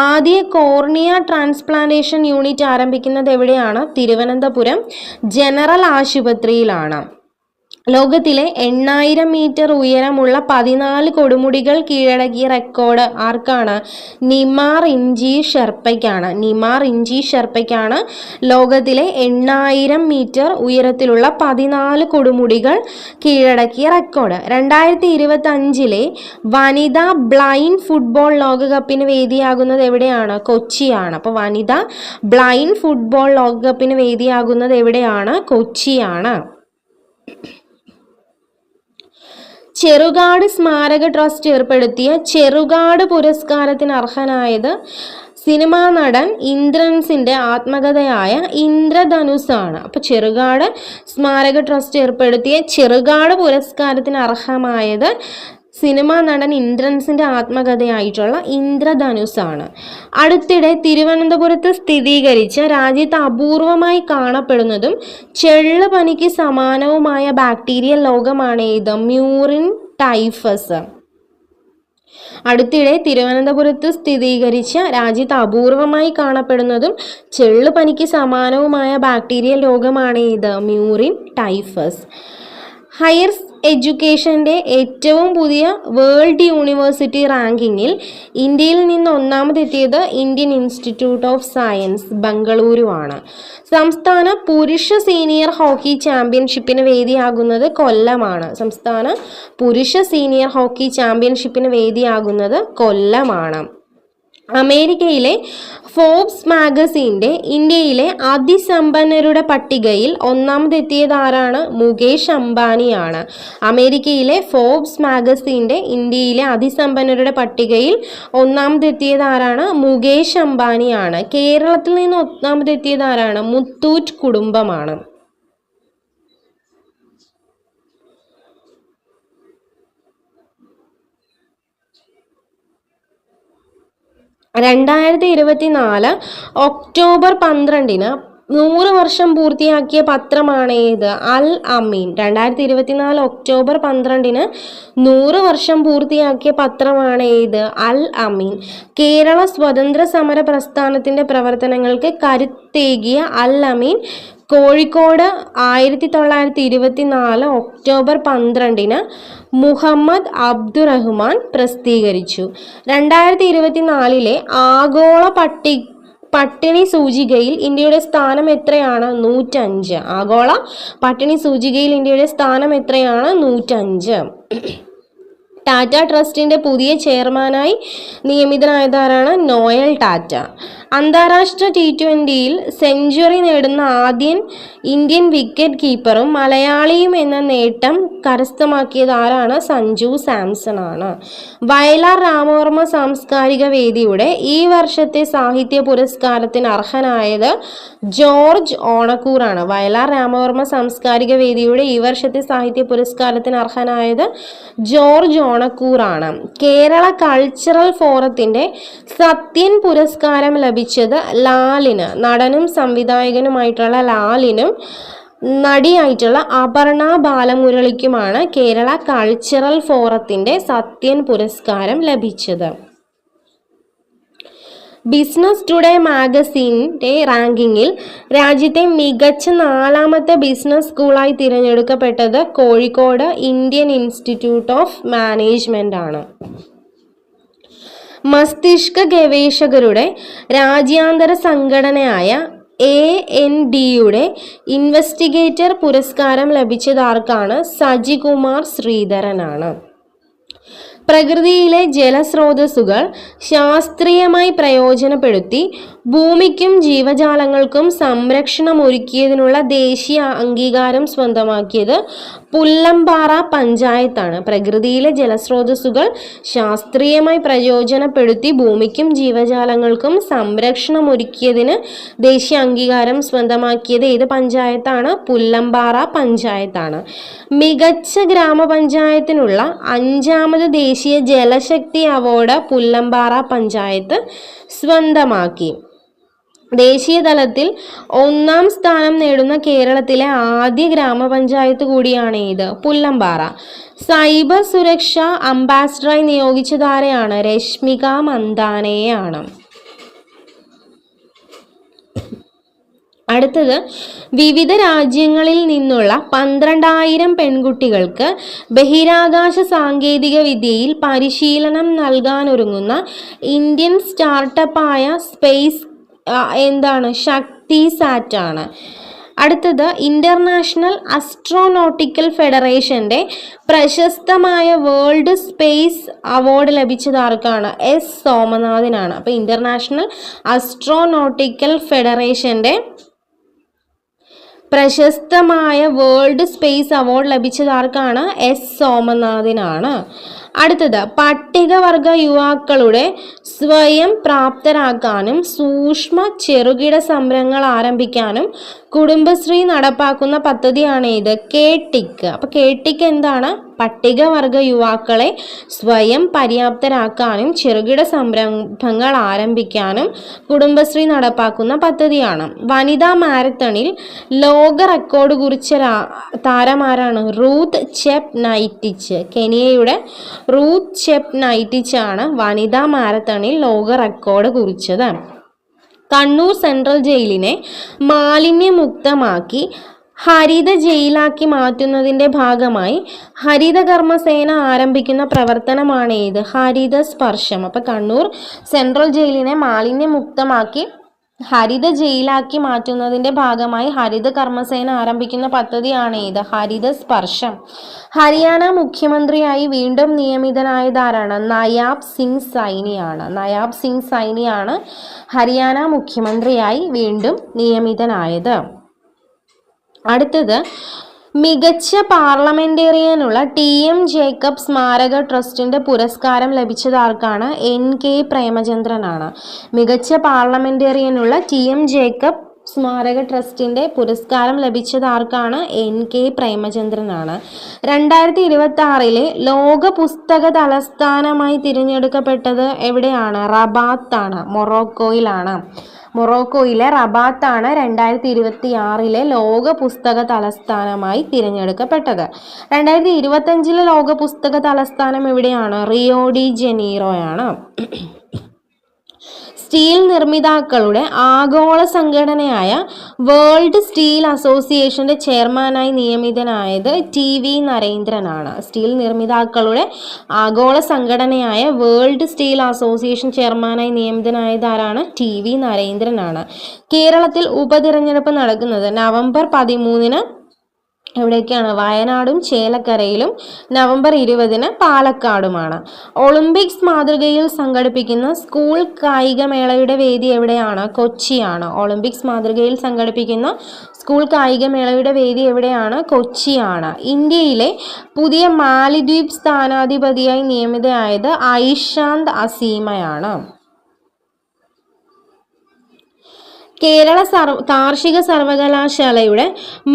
ആദ്യ കോർണിയ ട്രാൻസ്പ്ലാന്റേഷൻ യൂണിറ്റ് ആരംഭിക്കുന്നത് എവിടെയാണ്? തിരുവനന്തപുരം ജനറൽ ആശുപത്രിയിലാണ്. ലോകത്തിലെ 8000 മീറ്റർ ഉയരമുള്ള 14 കൊടുമുടികൾ കീഴടക്കിയ റെക്കോർഡ് ആർക്കാണ്? നിമാർ ഇഞ്ചി ഷെർപ്പയ്ക്കാണ് ലോകത്തിലെ 8000 മീറ്റർ ഉയരത്തിലുള്ള 14 കൊടുമുടികൾ കീഴടക്കിയ റെക്കോർഡ്. 2025 വനിതാ ബ്ലൈൻഡ് ഫുട്ബോൾ ലോകകപ്പിന് വേദിയാകുന്നത് എവിടെയാണ്? കൊച്ചിയാണ്. അപ്പോൾ വനിതാ ബ്ലൈൻഡ് ഫുട്ബോൾ ലോകകപ്പിന് വേദിയാകുന്നത് എവിടെയാണ്? കൊച്ചിയാണ്. ചെറുകാട് സ്മാരക ട്രസ്റ്റ് ഏർപ്പെടുത്തിയ ചെറുകാട് പുരസ്കാരത്തിന് അർഹനായത് സിനിമാ നടൻ ഇന്ദ്രൻസിന്റെ ആത്മകഥയായ ഇന്ദ്രധനുസാണ്. അപ്പോൾ ചെറുകാട് സ്മാരക ട്രസ്റ്റ് ഏർപ്പെടുത്തിയ ചെറുകാട് പുരസ്കാരത്തിന് അർഹമായത് സിനിമാ നടൻ ഇന്ദ്രൻസിന്റെ ആത്മകഥയായിട്ടുള്ള ഇന്ദ്രധനുസാണ്. അടുത്തിടെ തിരുവനന്തപുരത്ത് സ്ഥിരീകരിച്ച രാജ്യത്ത് അപൂർവമായി കാണപ്പെടുന്നതും ചെള്ള് പനിക്ക് സമാനവുമായ ബാക്ടീരിയൽ രോഗമാണ് ഏത്? Murine typhus. അടുത്തിടെ തിരുവനന്തപുരത്ത് സ്ഥിരീകരിച്ച രാജ്യത്ത് അപൂർവമായി കാണപ്പെടുന്നതും ചെള്ള് പനിക്ക് സമാനവുമായ ബാക്ടീരിയൽ രോഗമാണ് ഏത്? Murine typhus. ഹയർ എഡ്യൂക്കേഷൻ്റെ ഏറ്റവും പുതിയ വേൾഡ് യൂണിവേഴ്സിറ്റി റാങ്കിങ്ങിൽ ഇന്ത്യയിൽ നിന്ന് ഒന്നാമതെത്തിയത് Indian institute of science Bengaluru ആണ്. സംസ്ഥാന പുരുഷ സീനിയർ ഹോക്കി ചാമ്പ്യൻഷിപ്പിന് വേദിയാകുന്നത് കൊല്ലമാണ്. സംസ്ഥാന പുരുഷ സീനിയർ ഹോക്കി ചാമ്പ്യൻഷിപ്പിന് വേദിയാകുന്നത് കൊല്ലമാണ്. അമേരിക്കയിലെ ഫോബ്സ് മാഗസിൻ്റെ ഇന്ത്യയിലെ അതിസമ്പന്നരുടെ പട്ടികയിൽ ഒന്നാമതെത്തിയത് ആരാണ്? മുകേഷ് അംബാനിയാണ്. അമേരിക്കയിലെ ഫോബ്സ് മാഗസിൻ്റെ ഇന്ത്യയിലെ അതിസമ്പന്നരുടെ പട്ടികയിൽ ഒന്നാമതെത്തിയത് ആരാണ്? മുകേഷ് അംബാനിയാണ്. കേരളത്തിൽ നിന്ന് ഒന്നാമതെത്തിയത് ആരാണ്? മുത്തൂറ്റ് കുടുംബമാണ്. ഒക്ടോബർ 12 100 വർഷം പൂർത്തിയാക്കിയ പത്രമാണ് ഏത്? അൽ അമീൻ. 2024 ഒക്ടോബർ 12 100 വർഷം പൂർത്തിയാക്കിയ പത്രമാണ് ഏത്? അൽ അമീൻ. കേരള സ്വതന്ത്ര സമര പ്രസ്ഥാനത്തിൻ്റെ പ്രവർത്തനങ്ങൾക്ക് കരുത്തേകിയ അൽ അമീൻ കോഴിക്കോട് 1924 ഒക്ടോബർ 12 മുഹമ്മദ് അബ്ദുറഹ്മാൻ പ്രസിദ്ധീകരിച്ചു. 2024 ആഗോള പട്ടിണി സൂചികയിൽ ഇന്ത്യയുടെ സ്ഥാനം എത്രയാണ്? 105. ആഗോള പട്ടിണി സൂചികയിൽ ഇന്ത്യയുടെ സ്ഥാനം എത്രയാണ്? 105. ടാറ്റ ട്രസ്റ്റിൻ്റെ പുതിയ ചെയർമാനായി നിയമിതനായതാരാണ്? നോയൽ ടാറ്റ. അന്താരാഷ്ട്ര T20 സെഞ്ചുറി നേടുന്ന ആദ്യ ഇന്ത്യൻ വിക്കറ്റ് കീപ്പറും മലയാളിയും എന്ന നേട്ടം കരസ്ഥമാക്കിയത് ആരാണ്? സഞ്ജു സാംസൺ ആണ്. വയലാർ രാമവർമ്മ സാംസ്കാരിക വേദിയുടെ ഈ വർഷത്തെ സാഹിത്യ പുരസ്കാരത്തിന് അർഹനായത് ജോർജ് ഓണക്കൂറാണ്. വയലാർ രാമവർമ്മ സാംസ്കാരിക വേദിയുടെ ഈ വർഷത്തെ സാഹിത്യ പുരസ്കാരത്തിന് അർഹനായത് ജോർജ് ഓണക്കൂറാണ്. കേരള കൾച്ചറൽ ഫോറത്തിൻ്റെ സത്യൻ പുരസ്കാരം ലഭിച്ചത് ലാലിന്, നടനും സംവിധായകനുമായിട്ടുള്ള ലാലിനും നടിയായിട്ടുള്ള അപർണ ബാലമുരളിക്കുമാണ് കേരള കൾച്ചറൽ ഫോറത്തിൻ്റെ സത്യൻ പുരസ്കാരം ലഭിച്ചത്. ബിസിനസ് ടുഡേ മാഗസിൻ്റെ റാങ്കിങ്ങിൽ രാജ്യത്തെ മികച്ച 4ാമത്തെ ബിസിനസ് സ്കൂളായി തിരഞ്ഞെടുക്കപ്പെട്ടത് Kozhikode Indian institute of management ആണ്. മസ്തിഷ്ക ഗവേഷകരുടെ രാജ്യാന്തര സംഘടനയായ ANDയുടെ ഇൻവെസ്റ്റിഗേറ്റർ പുരസ്കാരം ലഭിച്ചത് ആർക്കാണ്? സജികുമാർ ശ്രീധരനാണ്. പ്രകൃതിയിലെ ജലസ്രോതസ്സുകൾ ശാസ്ത്രീയമായി പ്രയോജനപ്പെടുത്തി ഭൂമിക്കും ജീവജാലങ്ങൾക്കും സംരക്ഷണം ഒരുക്കിയതിനുള്ള ദേശീയ അംഗീകാരം സ്വന്തമാക്കിയത് പുല്ലമ്പാറ പഞ്ചായത്താണ്. പ്രകൃതിയിലെ ജലസ്രോതസ്സുകൾ ശാസ്ത്രീയമായി പ്രയോജനപ്പെടുത്തി ഭൂമിക്കും ജീവജാലങ്ങൾക്കും സംരക്ഷണം ഒരുക്കിയതിന് ദേശീയ അംഗീകാരം സ്വന്തമാക്കിയത് ഏത് പഞ്ചായത്താണ്? പുല്ലമ്പാറ പഞ്ചായത്താണ്. മികച്ച ഗ്രാമപഞ്ചായത്തിനുള്ള 5ാമത് ദേശീയ ജലശക്തി അവാർഡ് പുല്ലമ്പാറ പഞ്ചായത്ത് സ്വന്തമാക്കി. ദേശീയ തലത്തിൽ 1ാം സ്ഥാനം നേടുന്ന കേരളത്തിലെ ആദ്യ ഗ്രാമപഞ്ചായത്ത് കൂടിയാണ് ഇത് പുല്ലമ്പാറ. സൈബർ സുരക്ഷ അംബാസിഡറായി നിയോഗിച്ചതാരെയാണ്? രശ്മിക മന്ദാനയെയാണ്. അടുത്തത്, വിവിധ രാജ്യങ്ങളിൽ നിന്നുള്ള 12,000 പെൺകുട്ടികൾക്ക് ബഹിരാകാശ സാങ്കേതിക വിദ്യയിൽ പരിശീലനം നൽകാനൊരുങ്ങുന്ന ഇന്ത്യൻ സ്റ്റാർട്ടപ്പായ സ്പേസ് എന്താണ്? ശക്തിസാറ്റ് ആണ്. അടുത്തത്, ഇന്റർനാഷണൽ അസ്ട്രോനോട്ടിക്കൽ ഫെഡറേഷന്റെ പ്രശസ്തമായ വേൾഡ് സ്പേസ് അവാർഡ് ലഭിച്ചത് ആർക്കാണ്? എസ് സോമനാഥിനാണ്. അപ്പോൾ ഇന്റർനാഷണൽ അസ്ട്രോനോട്ടിക്കൽ ഫെഡറേഷന്റെ പ്രശസ്തമായ വേൾഡ് സ്പേസ് അവാർഡ് ലഭിച്ചത് ആർക്കാണ്? എസ് സോമനാഥിനാണ്. അടുത്തത്, പട്ടികവർഗ യുവാക്കളുടെ സ്വയം പ്രാപ്തരാക്കാനും സൂക്ഷ്മ ചെറുകിട സംരംഭങ്ങൾ ആരംഭിക്കാനും കുടുംബശ്രീ നടപ്പാക്കുന്ന പദ്ധതിയാണ് ഇത്? കെ-ടിക്. അപ്പോൾ കെ-ടിക് എന്താണ്? പട്ടികവർഗ യുവാക്കളെ സ്വയം പര്യാപ്തരാക്കാനും ചെറുകിട സംരംഭങ്ങൾ ആരംഭിക്കാനും കുടുംബശ്രീ നടപ്പാക്കുന്ന പദ്ധതിയാണ്. വനിതാ മാരത്തണിൽ ലോക റെക്കോർഡ് കുറിച്ച താരമാരാണ്? റൂത്ത് ചെപ്നൈറ്റിച്ച്. കെനിയയുടെ റൂത്ത് ചെപ്നൈറ്റിച്ച് ആണ് വനിതാ മാരത്തണിൽ ലോക റെക്കോർഡ് കുറിച്ചത്. കണ്ണൂർ സെൻട്രൽ ജയിലിനെ മാലിന്യമുക്തമാക്കി ഹരിത ജയിലാക്കി മാറ്റുന്നതിൻ്റെ ഭാഗമായി ഹരിത കർമ്മസേന ആരംഭിക്കുന്ന പ്രവർത്തനമാണ് ഏത്? ഹരിത സ്പർശം. അപ്പോൾ കണ്ണൂർ സെൻട്രൽ ജയിലിനെ മാലിന്യമുക്തമാക്കി ഹരിത ജയിലാക്കി മാറ്റുന്നതിൻ്റെ ഭാഗമായി ഹരിത കർമ്മസേന ആരംഭിക്കുന്ന പദ്ധതിയാണ് ഏത്? ഹരിത സ്പർശം. ഹരിയാന മുഖ്യമന്ത്രിയായി വീണ്ടും നിയമിതനായതാരാണ്? നയാബ് സിംഗ് സൈനിയാണ്. നയാബ് സിംഗ് സൈനിയാണ് ഹരിയാന മുഖ്യമന്ത്രിയായി വീണ്ടും നിയമിതനായത്. അടുത്തത്, മികച്ച പാർലമെന്റേറിയനുള്ള ടി.എം. ജേക്കബ് സ്മാരക ട്രസ്റ്റിന്റെ പുരസ്കാരം ലഭിച്ചത് ആർക്കാണ്? എൻ.കെ. പ്രേമചന്ദ്രനാണ്. മികച്ച പാർലമെന്റേറിയനുള്ള ടി.എം. ജേക്കബ് സ്മാരക ട്രസ്റ്റിന്റെ പുരസ്കാരം ലഭിച്ചത് ആർക്കാണ്? എൻ.കെ. പ്രേമചന്ദ്രനാണ്. 2026 ലോക പുസ്തക തലസ്ഥാനമായി തിരഞ്ഞെടുക്കപ്പെട്ടത് എവിടെയാണ്? റബാത്താണ്, മൊറോക്കോയിലാണ്. മൊറോക്കോയിലെ റബാത്താണ് 2026 ലോക പുസ്തക തലസ്ഥാനമായി തിരഞ്ഞെടുക്കപ്പെട്ടത്. 2025 ലോക പുസ്തക തലസ്ഥാനം എവിടെയാണ്? റിയോ ഡി ജനീറോയാണ്. സ്റ്റീൽ നിർമ്മിതാക്കളുടെ ആഗോള സംഘടനയായ വേൾഡ് സ്റ്റീൽ അസോസിയേഷന്റെ ചെയർമാനായി നിയമിതനായത് ടി.വി. നരേന്ദ്രനാണ്. സ്റ്റീൽ നിർമ്മിതാക്കളുടെ ആഗോള സംഘടനയായ വേൾഡ് സ്റ്റീൽ അസോസിയേഷൻ ചെയർമാനായി നിയമിതനായത് ആരാണ്? ടി.വി. നരേന്ദ്രനാണ്. കേരളത്തിൽ ഉപതിരഞ്ഞെടുപ്പ് നടക്കുന്നത് നവംബർ 13 എവിടെയൊക്കെയാണ്? വയനാടും ചേലക്കരയിലും. നവംബർ 20 പാലക്കാടുമാണ്. ഒളിമ്പിക്സ് മാതൃകയിൽ സംഘടിപ്പിക്കുന്ന സ്കൂൾ കായികമേളയുടെ വേദി എവിടെയാണ്? കൊച്ചിയാണ്. ഒളിമ്പിക്സ് മാതൃകയിൽ സംഘടിപ്പിക്കുന്ന സ്കൂൾ കായികമേളയുടെ വേദി എവിടെയാണ്? കൊച്ചിയാണ്. ഇന്ത്യയിലെ പുതിയ മാലിദ്വീപ് സ്ഥാനാധിപതിയായി നിയമിതയായത് ഐഷാന്ത് അസീമയാണ്. കേരള കാർഷിക സർവകലാശാലയുടെ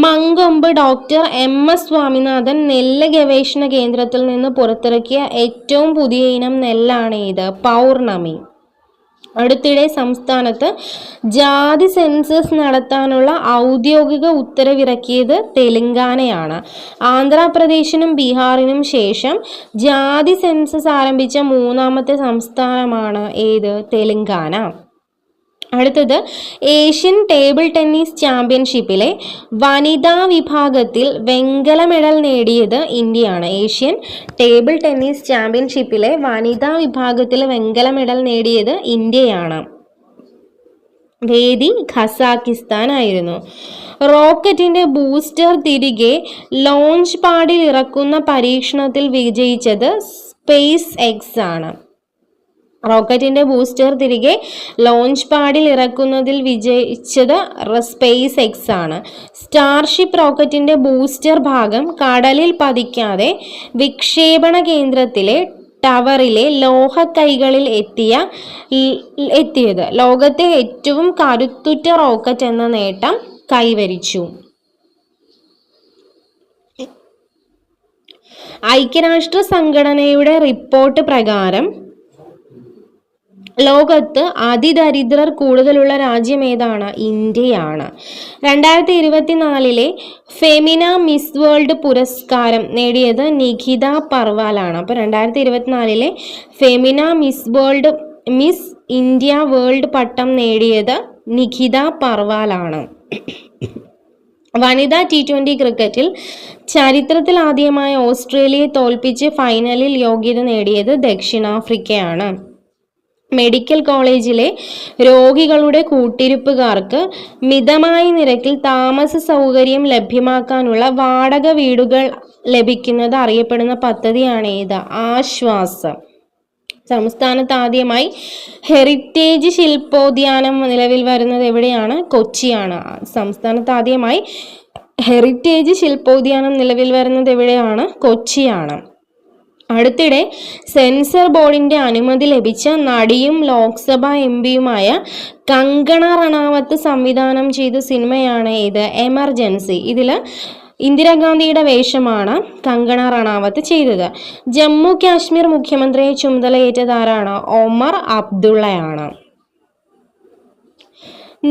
മങ്കൊമ്പ് ഡോക്ടർ എം.എസ്. സ്വാമിനാഥൻ നെല്ല് ഗവേഷണ കേന്ദ്രത്തിൽ നിന്ന് പുറത്തിറക്കിയ ഏറ്റവും പുതിയ ഇനം നെല്ലാണ് ഇത്? പൗർണമി. അടുത്തിടെ സംസ്ഥാനത്ത് ജാതി സെൻസസ് നടത്താനുള്ള ഔദ്യോഗിക ഉത്തരവിറക്കിയത് തെലങ്കാനയാണ്. ആന്ധ്രാപ്രദേശിനും ബീഹാറിനും ശേഷം ജാതി സെൻസസ് ആരംഭിച്ച 3ാമത്തെ സംസ്ഥാനമാണ് ഏത്? തെലങ്കാന. അടുത്തത്, ഏഷ്യൻ ടേബിൾ ടെന്നീസ് ചാമ്പ്യൻഷിപ്പിലെ വനിതാ വിഭാഗത്തിൽ വെങ്കല മെഡൽ നേടിയത് ഇന്ത്യയാണ്. ഏഷ്യൻ ടേബിൾ ടെന്നീസ് ചാമ്പ്യൻഷിപ്പിലെ വനിതാ വിഭാഗത്തിൽ വെങ്കല മെഡൽ നേടിയത് ഇന്ത്യയാണ്. വേദി ഖസാക്കിസ്ഥാൻ ആയിരുന്നു. റോക്കറ്റിന്റെ ബൂസ്റ്റർ തിരികെ ലോഞ്ച് പാഡിൽ ഇറക്കുന്ന പരീക്ഷണത്തിൽ വിജയിച്ചത് സ്പേസ് എക്സ് ആണ്. റോക്കറ്റിന്റെ ബൂസ്റ്റർ തിരികെ ലോഞ്ച് പാഡിൽ ഇറക്കുന്നതിൽ വിജയിച്ചത് സ്പേസ് എക്സ് ആണ്. സ്റ്റാർഷിപ്പ് റോക്കറ്റിന്റെ ബൂസ്റ്റർ ഭാഗം കടലിൽ പതിക്കാതെ വിക്ഷേപണ കേന്ദ്രത്തിലെ ടവറിലെ ലോഹക്കൈകളിൽ എത്തിയത് ലോകത്തെ ഏറ്റവും കരുത്തുറ്റ റോക്കറ്റ് എന്ന നേട്ടം കൈവരിച്ചു. ഐക്യരാഷ്ട്ര സംഘടനയുടെ റിപ്പോർട്ട് പ്രകാരം ലോകത്ത് അതിദരിദ്രർ കൂടുതലുള്ള രാജ്യം ഏതാണ്? ഇന്ത്യയാണ്. 2024 ഫെമിന മിസ് വേൾഡ് പുരസ്കാരം നേടിയത് നിഖിത പർവാലാണ്. അപ്പോൾ 2024 ഫെമിന മിസ് ഇന്ത്യ വേൾഡ് പട്ടം നേടിയത് നിഖിത പർവാലാണ്. വനിതാ T20 ക്രിക്കറ്റിൽ ചരിത്രത്തിൽ ആദ്യമായി ഓസ്ട്രേലിയയെ തോൽപ്പിച്ച് ഫൈനലിൽ യോഗ്യത നേടിയത് ദക്ഷിണാഫ്രിക്കയാണ്. മെഡിക്കൽ കോളേജിലെ രോഗികളുടെ കൂട്ടിരിപ്പുകാർക്ക് മിതമായ നിരക്കിൽ താമസ സൗകര്യം ലഭ്യമാക്കാനുള്ള വാടക വീടുകൾ ലഭിക്കുന്നത് അറിയപ്പെടുന്ന പദ്ധതിയാണ് ഏത്? ആശ്വാസം. സംസ്ഥാനത്ത് ആദ്യമായി ഹെറിറ്റേജ് ശില്പോദ്യാനം നിലവിൽ വരുന്നത് എവിടെയാണ്? കൊച്ചിയാണ്. സംസ്ഥാനത്ത് ആദ്യമായി ഹെറിറ്റേജ് ശില്പോദ്യാനം നിലവിൽ വരുന്നത് എവിടെയാണ്? കൊച്ചിയാണ്. അടുത്തിടെ സെൻസർ ബോർഡിന്റെ അനുമതി ലഭിച്ച നടിയും ലോക്സഭാ എംപിയുമായ കങ്കണ റണാവത്ത് സംവിധാനം ചെയ്ത സിനിമയാണ് ഏത്? എമർജൻസി. ഇതിൽ ഇന്ദിരാഗാന്ധിയുടെ വേഷമാണ് കങ്കണ റണാവത്ത് ചെയ്തത്. ജമ്മു കാശ്മീർ മുഖ്യമന്ത്രിയെ ചുമതലയേറ്റത് ആരാണ്? ഒമർ അബ്ദുള്ളയാണ്.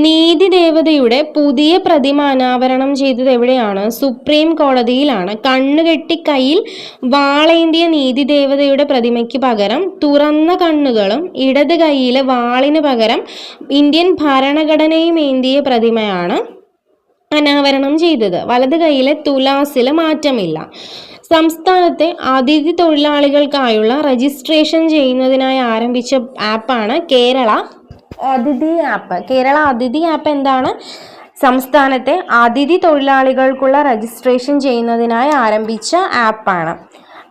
നീതി ദേവതയുടെ പുതിയ പ്രതിമ അനാവരണം ചെയ്തത് എവിടെയാണ്? സുപ്രീം കോടതിയിലാണ്. കണ്ണുകെട്ടി കയ്യിൽ വാളേന്തിയ നീതി ദേവതയുടെ പ്രതിമയ്ക്ക് പകരം തുറന്ന കണ്ണുകളും ഇടത് കൈയിലെ വാളിന് പകരം ഇന്ത്യൻ ഭരണഘടനയും ഏന്തിയ പ്രതിമയാണ് അനാവരണം ചെയ്തത്. വലത് കൈയിലെ തുലാസിൽ മാറ്റമില്ല. സംസ്ഥാനത്തെ അതിഥി തൊഴിലാളികൾക്കായുള്ള രജിസ്ട്രേഷൻ ചെയ്യുന്നതിനായി ആരംഭിച്ച ആപ്പാണ് കേരള അതിഥി ആപ്പ്. കേരള അതിഥി ആപ്പ് എന്താണ്? സംസ്ഥാനത്തെ അതിഥി തൊഴിലാളികൾക്കുള്ള രജിസ്ട്രേഷൻ ചെയ്യുന്നതിനായി ആരംഭിച്ച ആപ്പാണ്.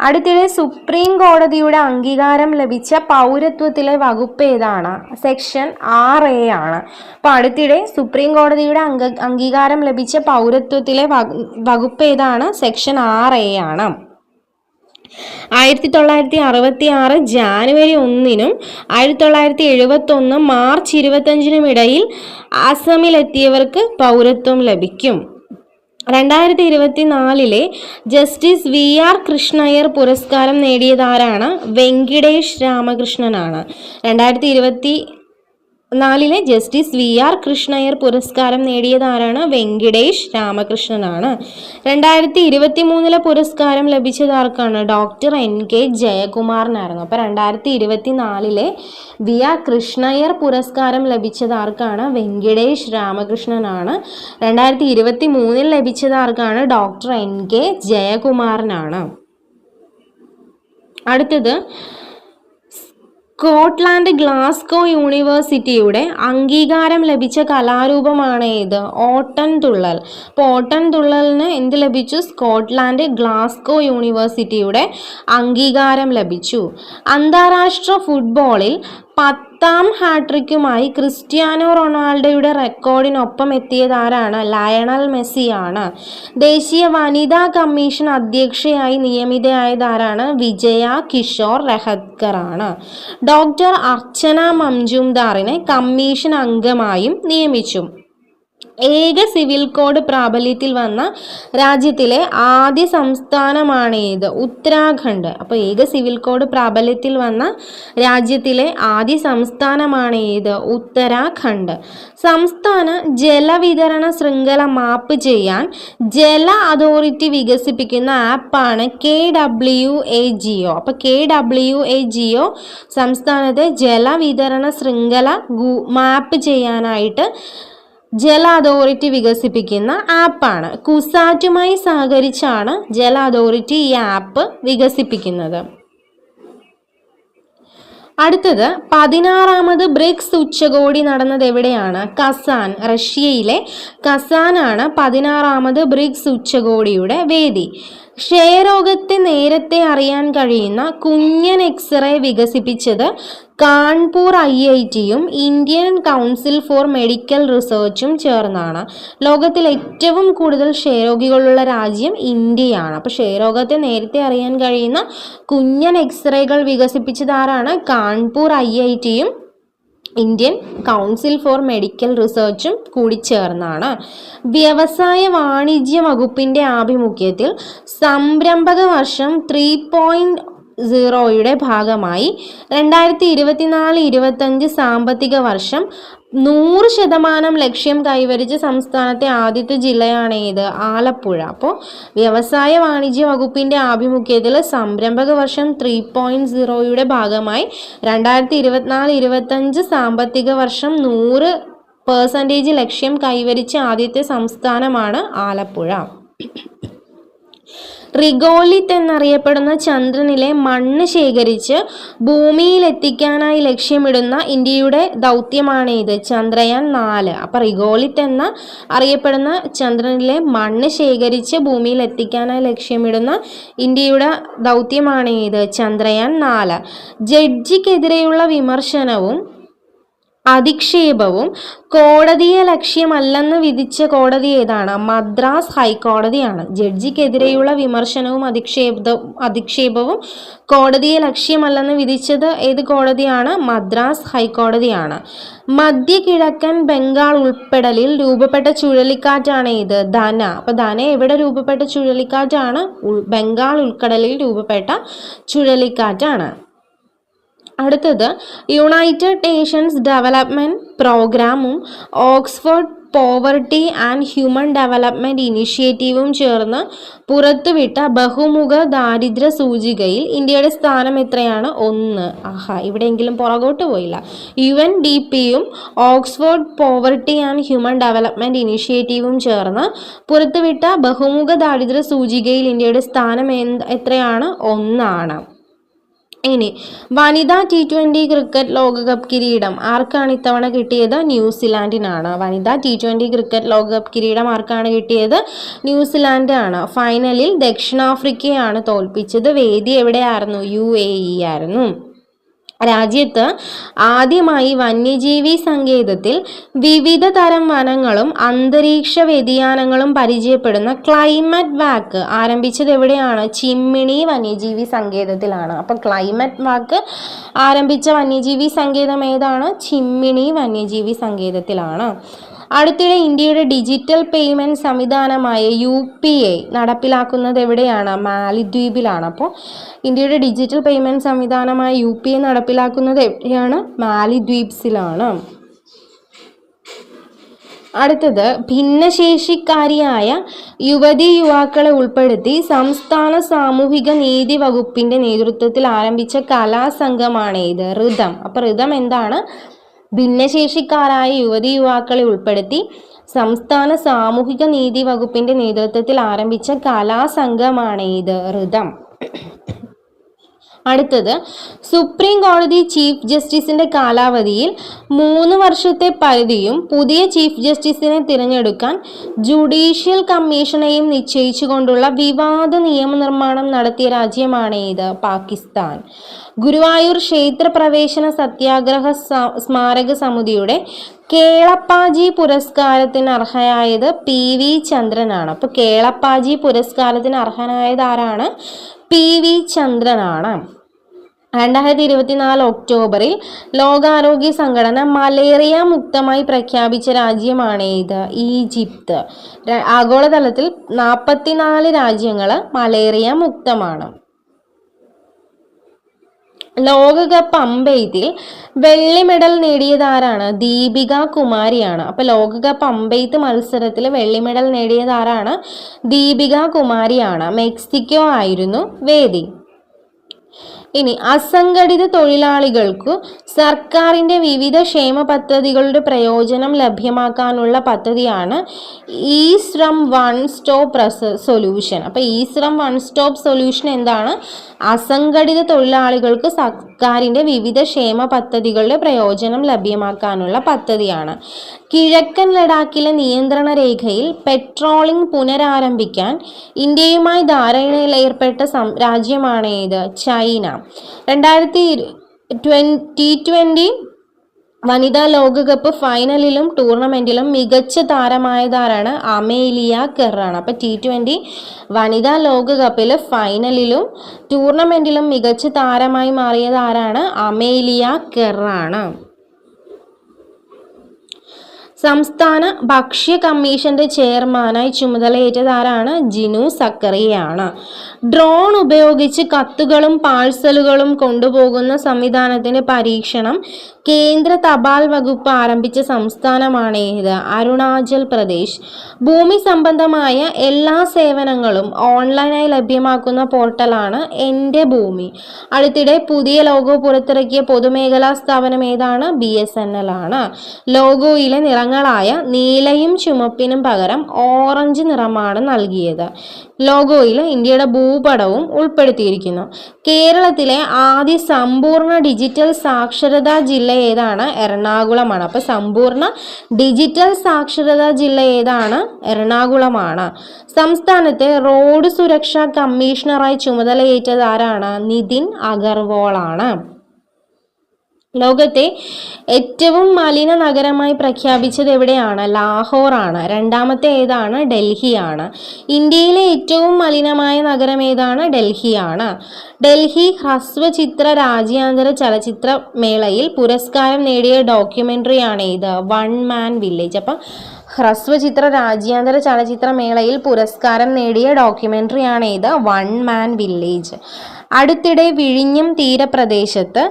അടുത്തിടെ സുപ്രീം കോടതിയുടെ അംഗീകാരം ലഭിച്ച പൗരത്വത്തിലെ വകുപ്പ് ഏതാണ്? സെക്ഷൻ 6A ആണ്. അപ്പോൾ അടുത്തിടെ സുപ്രീം കോടതിയുടെ അംഗീകാരം ലഭിച്ച പൗരത്വത്തിലെ വകുപ്പ് ഏതാണ്? സെക്ഷൻ 6A ആണ്. 1966 ജാനുവരി 1-നും 1971 മാർച്ച് 25-നും ഇടയിൽ അസമിലെത്തിയവർക്ക് പൗരത്വം ലഭിക്കും. 2024 ജസ്റ്റിസ് VR കൃഷ്ണയ്യർ പുരസ്കാരം നേടിയതാരാണ്? വെങ്കിടേഷ് രാമകൃഷ്ണനാണ്. 2024 ജസ്റ്റിസ് VR കൃഷ്ണയ്യർ പുരസ്കാരം നേടിയതാരാണ്? വെങ്കിടേഷ് രാമകൃഷ്ണനാണ്. 2023 പുരസ്കാരം ലഭിച്ചതാർക്കാണ്? Doctor NK ജയകുമാറിനായിരുന്നു. അപ്പോൾ 2024 VR കൃഷ്ണയ്യർ പുരസ്കാരം ലഭിച്ചതാർക്കാണ്? വെങ്കിടേഷ് രാമകൃഷ്ണനാണ്. 2023 ലഭിച്ചതാർക്കാണ്? ഡോക്ടർ NK ജയകുമാറിനാണ്. അടുത്തത് സ്കോട്ട്ലാൻഡ് ഗ്ലാസ്ഗോ യൂണിവേഴ്സിറ്റിയുടെ അംഗീകാരം ലഭിച്ച കലാരൂപമാണ് ഏത്? ഓട്ടൻതുള്ളൽ. അപ്പോൾ ഓട്ടൻതുള്ളലിന് എന്ത് ലഭിച്ചു? സ്കോട്ട്ലാൻഡ് ഗ്ലാസ്ഗോ യൂണിവേഴ്സിറ്റിയുടെ അംഗീകാരം ലഭിച്ചു. അന്താരാഷ്ട്ര ഫുട്ബോളിൽ 10ാം ഹാട്രിക്കുമായി ക്രിസ്ത്യാനോ റൊണാൾഡോയുടെ റെക്കോർഡിനൊപ്പം എത്തിയതാരാണ്? ലയണൽ മെസ്സിയാണ്. ദേശീയ വനിതാ കമ്മീഷൻ അധ്യക്ഷയായി നിയമിതയായതാരാണ്? വിജയ കിഷോർ രഹത്കർ ആണ്. ഡോക്ടർ അർച്ചന മംജുംദാറിനെ കമ്മീഷൻ അംഗമായും നിയമിച്ചു. ഏക സിവിൽ കോഡ് പ്രാബല്യത്തിൽ വന്ന രാജ്യത്തിലെ ആദ്യ സംസ്ഥാനമാണ് ഏത്? ഉത്തരാഖണ്ഡ്. അപ്പോൾ ഏക സിവിൽ കോഡ് പ്രാബല്യത്തിൽ വന്ന രാജ്യത്തിലെ ആദ്യ സംസ്ഥാനമാണ് ഏത്? ഉത്തരാഖണ്ഡ്. സംസ്ഥാന ജലവിതരണ ശൃംഖല മാപ്പ് ചെയ്യാൻ ജല അതോറിറ്റി വികസിപ്പിക്കുന്ന ആപ്പാണ് KWAGO. അപ്പോൾ KWAGO സംസ്ഥാനത്തെ ജലവിതരണ ശൃംഖല മാപ്പ് ചെയ്യാനായിട്ട് ജല അതോറിറ്റി വികസിപ്പിക്കുന്ന ആപ്പാണ്. കുസാറ്റുമായി സഹകരിച്ചാണ് ജല അതോറിറ്റി ഈ ആപ്പ് വികസിപ്പിക്കുന്നത്. അടുത്തത് 16ാമത് ബ്രിക്സ് ഉച്ചകോടി നടന്നത് എവിടെയാണ്? കസാൻ. റഷ്യയിലെ കസാനാണ് 16ാമത് ബ്രിക്സ് ഉച്ചകോടിയുടെ വേദി. ക്ഷയരോഗത്തെ നേരത്തെ അറിയാൻ കഴിയുന്ന കുഞ്ഞൻ എക്സ്റേ വികസിപ്പിച്ചത് കാൺപൂർ IITയും ഇന്ത്യൻ കൗൺസിൽ ഫോർ മെഡിക്കൽ റിസർച്ചും ചേർന്നാണ്. ലോകത്തിൽ ഏറ്റവും കൂടുതൽ ക്ഷയരോഗികളുള്ള രാജ്യം ഇന്ത്യയാണ്. അപ്പോൾ ക്ഷയരോഗത്തെ നേരത്തെ അറിയാൻ കഴിയുന്ന കുഞ്ഞൻ എക്സ്റേകൾ വികസിപ്പിച്ചതാരാണ്? കാൺപൂർ IITയും ഇന്ത്യൻ കൗൺസിൽ ഫോർ മെഡിക്കൽ റിസർച്ചും കൂടി ചേർന്നാണ്. വ്യവസായ വാണിജ്യ വകുപ്പിന്റെ ആഭിമുഖ്യത്തിൽ സംരംഭക വർഷം 3.0യുടെ ഭാഗമായി 2024-25 സാമ്പത്തിക വർഷം 100% ലക്ഷ്യം കൈവരിച്ച സംസ്ഥാനത്തെ ആദ്യത്തെ ജില്ലയാണ് ഏത്? ആലപ്പുഴ. അപ്പോൾ വ്യവസായ വാണിജ്യ വകുപ്പിന്റെ ആഭിമുഖ്യത്തിൽ സംരംഭക വർഷം 3.0യുടെ ഭാഗമായി 2024-25 സാമ്പത്തിക വർഷം % ലക്ഷ്യം കൈവരിച്ച ആദ്യത്തെ സംസ്ഥാനമാണ് ആലപ്പുഴ. റിഗോലിത്ത് എന്നറിയപ്പെടുന്ന ചന്ദ്രനിലെ മണ്ണ് ശേഖരിച്ച് ഭൂമിയിൽ എത്തിക്കാനായി ലക്ഷ്യമിടുന്ന ഇന്ത്യയുടെ ദൗത്യമാണ് ഇത്, ചന്ദ്രയാൻ 4. അപ്പോൾ റിഗോലിത്ത് എന്ന അറിയപ്പെടുന്ന ചന്ദ്രനിലെ മണ്ണ് ശേഖരിച്ച് ഭൂമിയിൽ എത്തിക്കാനായി ലക്ഷ്യമിടുന്ന ഇന്ത്യയുടെ ദൗത്യമാണ് ഇത്, ചന്ദ്രയാൻ 4. ജഡ്ജിക്കെതിരെയുള്ള വിമർശനവും അധിക്ഷേപവും കോടതിയെ ലക്ഷ്യമല്ലെന്ന് വിധിച്ച കോടതി ഏതാണ്? മദ്രാസ് ഹൈക്കോടതിയാണ്. ജഡ്ജിക്കെതിരെയുള്ള വിമർശനവും അധിക്ഷേപവും കോടതിയെ ലക്ഷ്യമല്ലെന്ന് വിധിച്ചത് ഏത് കോടതിയാണ്? മദ്രാസ് ഹൈക്കോടതിയാണ്. മധ്യ കിഴക്കൻ ബംഗാൾ ഉൾപ്പെടലിൽ രൂപപ്പെട്ട ചുഴലിക്കാറ്റാണ് ഇത്, ധന. അപ്പൊ ധന എവിടെ രൂപപ്പെട്ട ചുഴലിക്കാറ്റാണ്? ബംഗാൾ ഉൾക്കടലിൽ രൂപപ്പെട്ട ചുഴലിക്കാറ്റാണ്. അടുത്തത് യുണൈറ്റഡ് നേഷൻസ് ഡെവലപ്മെൻറ്റ് പ്രോഗ്രാമും Oxford poverty and human development ഇനിഷ്യേറ്റീവും ചേർന്ന് പുറത്തുവിട്ട ബഹുമുഖ ദാരിദ്ര്യ സൂചികയിൽ ഇന്ത്യയുടെ സ്ഥാനം എത്രയാണ്? 1. ഇവിടെയെങ്കിലും പുറകോട്ട് പോയില്ല. UNDPയും Oxford poverty and human development ഇനിഷ്യേറ്റീവും ചേർന്ന് പുറത്തുവിട്ട ബഹുമുഖ ദാരിദ്ര്യ സൂചികയിൽ ഇന്ത്യയുടെ സ്ഥാനം എത്രയാണ്? 1 ആണ്. ഇനി വനിതാ T20 ക്രിക്കറ്റ് ലോകകപ്പ് കിരീടം ആർക്കാണ് ഇത്തവണ കിട്ടിയത്? ന്യൂസിലാൻഡിനാണ്. വനിതാ T20 ക്രിക്കറ്റ് ലോകകപ്പ് കിരീടം ആർക്കാണ് കിട്ടിയത്? ന്യൂസിലാൻഡ് ആണ്. ഫൈനലിൽ ദക്ഷിണാഫ്രിക്കയാണ് തോൽപ്പിച്ചത്. വേദി എവിടെയായിരുന്നു? UAE ആയിരുന്നു. രാജ്യത്ത് ആദ്യമായി വന്യജീവി സങ്കേതത്തിൽ വിവിധ തരം വനങ്ങളും അന്തരീക്ഷ വ്യതിയാനങ്ങളും പരിചയപ്പെടുന്ന ക്ലൈമറ്റ് വാക്ക് ആരംഭിച്ചത് എവിടെയാണ്? ചിമ്മിണി വന്യജീവി സങ്കേതത്തിലാണ്. അപ്പോൾ ക്ലൈമറ്റ് വാക്ക് ആരംഭിച്ച വന്യജീവി സങ്കേതം ഏതാണ്? ചിമ്മിണി വന്യജീവി സങ്കേതത്തിലാണ്. അടുത്തിടെ ഇന്ത്യയുടെ ഡിജിറ്റൽ പേയ്മെൻറ്റ് സംവിധാനമായ UPI നടപ്പിലാക്കുന്നത് എവിടെയാണ്? മാലിദ്വീപിലാണ്. അപ്പോൾ ഇന്ത്യയുടെ ഡിജിറ്റൽ പേയ്മെൻറ്റ് സംവിധാനമായ UPI നടപ്പിലാക്കുന്നത് എവിടെയാണ്? മാലിദ്വീപ്സിലാണ്. അടുത്തത് ഭിന്നശേഷിക്കാരിയായ യുവതി യുവാക്കളെ ഉൾപ്പെടുത്തി സംസ്ഥാന സാമൂഹിക നീതി വകുപ്പിൻ്റെ നേതൃത്വത്തിൽ ആരംഭിച്ച കലാസംഘമാണ് ഇത്, ഋതം. അപ്പോൾ ഋതം എന്താണ്? ഭിന്നശേഷിക്കാരായ യുവതി യുവാക്കളെ ഉൾപ്പെടുത്തി സംസ്ഥാന സാമൂഹിക നീതി വകുപ്പിൻ്റെ നേതൃത്വത്തിൽ ആരംഭിച്ച കലാസംഘമാണ് ഇത്, ഋതം. അടുത്തത് സുപ്രീം കോടതി ചീഫ് ജസ്റ്റിസിന്റെ കാലാവധിയിൽ 3 വർഷത്തെ പരിധിയും പുതിയ ചീഫ് ജസ്റ്റിസിനെ തിരഞ്ഞെടുക്കാൻ ജുഡീഷ്യൽ കമ്മീഷനെയും നിശ്ചയിച്ചുകൊണ്ടുള്ള വിവാദ നിയമനിർമ്മാണം നടത്തിയ രാജ്യമാണ് ഇത്, പാകിസ്ഥാൻ. ഗുരുവായൂർ ക്ഷേത്രപ്രവേശന സത്യാഗ്രഹ സ്മാരക സമിതിയുടെ കേളപ്പാജി പുരസ്കാരത്തിന് അർഹനായത് PV ചന്ദ്രനാണ്. അപ്പോൾ കേളപ്പാജി പുരസ്കാരത്തിന് അർഹനായത് ആരാണ്? PV ചന്ദ്രനാണ്. 2024 ഒക്ടോബറിൽ ലോകാരോഗ്യ സംഘടന മലേറിയ മുക്തമായി പ്രഖ്യാപിച്ച രാജ്യമാണ് ഇത്, ഈജിപ്ത്. ആഗോളതലത്തിൽ 44 രാജ്യങ്ങൾ മലേറിയ മുക്തമാണ്. ലോകകപ്പ് അമ്പെയ്ത്തിൽ വെള്ളി മെഡൽ നേടിയത് ആരാണ്? ദീപിക കുമാരിയാണ്. അപ്പോൾ ലോകകപ്പ് അമ്പെയ്ത്ത് മത്സരത്തിൽ വെള്ളി മെഡൽ നേടിയത് ആരാണ്? ദീപിക കുമാരിയാണ്. മെക്സിക്കോ ആയിരുന്നു വേദി. ഇനി അസംഘടിത തൊഴിലാളികൾക്കു സർക്കാരിൻ്റെ വിവിധ ക്ഷേമ പദ്ധതികളുടെ പ്രയോജനം ലഭ്യമാക്കാനുള്ള പദ്ധതിയാണ് ഇ-ശ്രം വൺ സ്റ്റോപ്പ് സൊല്യൂഷൻ. അപ്പോൾ ഇ-ശ്രം വൺ സ്റ്റോപ്പ് സൊല്യൂഷൻ എന്താണ്? അസംഘടിത തൊഴിലാളികൾക്ക് സർക്കാരിൻ്റെ വിവിധ ക്ഷേമ പദ്ധതികളുടെ പ്രയോജനം ലഭ്യമാക്കാനുള്ള പദ്ധതിയാണ്. കിഴക്കൻ ലഡാക്കിലെ നിയന്ത്രണ രേഖയിൽ പെട്രോളിംഗ് പുനരാരംഭിക്കാൻ ഇന്ത്യയുമായി ധാരണയിൽ ഏർപ്പെട്ട രാജ്യമാണ് ഇത്, ചൈന. 2020 വനിതാ ലോകകപ്പ് ഫൈനലിലും ടൂർണമെന്റിലും മികച്ച താരമായതാരാണ്? അമേലിയ കെറാണ്. അപ്പോൾ T20 വനിതാ ലോകകപ്പിൽ ഫൈനലിലും ടൂർണമെന്റിലും മികച്ച താരമായി മാറിയത് ആരാണ്? അമേലിയ കെറാണ്. സംസ്ഥാന ഭക്ഷ്യ കമ്മീഷന്റെ ചെയർമാനായി ചുമതലയേറ്റത് ആരാണ്? ജിനു സക്കറിയയാണ്. ഡ്രോൺ ഉപയോഗിച്ച് കത്തുകളും പാഴ്സലുകളും കൊണ്ടുപോകുന്ന സംവിധാനത്തിന്റെ പരീക്ഷണം കേന്ദ്ര തപാൽ വകുപ്പ് ആരംഭിച്ച സംസ്ഥാനമാണ് ഇത്, അരുണാചൽ പ്രദേശ്. ഭൂമി സംബന്ധമായ എല്ലാ സേവനങ്ങളും ഓൺലൈനായി ലഭ്യമാക്കുന്ന പോർട്ടലാണ് എൻ്റെ ഭൂമി. അടുത്തിടെ പുതിയ ലോഗോ പുറത്തിറക്കിയ പൊതുമേഖലാ സ്ഥാപനം ഏതാണ്? BSNL ആണ്. ലോഗോയിലെ നിറങ്ങൾ നിറങ്ങളായ നീലയും ചുമപ്പിനും പകരം ഓറഞ്ച് നിറമാണ് നൽകിയത്. ലോഗോയിൽ ഇന്ത്യയുടെ ഭൂപടവും ഉൾപ്പെടുത്തിയിരിക്കുന്നു. കേരളത്തിലെ ആദ്യ സമ്പൂർണ്ണ ഡിജിറ്റൽ സാക്ഷരതാ ജില്ല ഏതാണ്? എറണാകുളമാണ്. അപ്പോൾ സമ്പൂർണ്ണ ഡിജിറ്റൽ സാക്ഷരതാ ജില്ല ഏതാണ്? എറണാകുളമാണ്. സംസ്ഥാനത്തെ റോഡ് സുരക്ഷാ കമ്മീഷണറായി ചുമതലയേറ്റത് ആരാണ്? നിതിൻ അഗർവാളാണ്. ലോകത്തെ ഏറ്റവും മലിന നഗരമായി പ്രഖ്യാപിച്ചത് എവിടെയാണ്? ലാഹോർ ആണ്. രണ്ടാമത്തെ ഏതാണ്? ഡൽഹിയാണ്. ഇന്ത്യയിലെ ഏറ്റവും മലിനമായ നഗരം ഏതാണ്? ഡൽഹിയാണ്. ഡൽഹി ഹ്രസ്വചിത്ര രാജ്യാന്തര ചലച്ചിത്ര മേളയിൽ പുരസ്കാരം നേടിയ ഡോക്യുമെന്ററിയാണ് ഇത്? One man village. അപ്പം ഹ്രസ്വചിത്ര രാജ്യാന്തര ചലച്ചിത്ര മേളയിൽ പുരസ്കാരം നേടിയ ഡോക്യുമെന്ററിയാണ് ഇത്? One man village. അടുത്തിടെ വിഴിഞ്ഞം തീരപ്രദേശത്ത്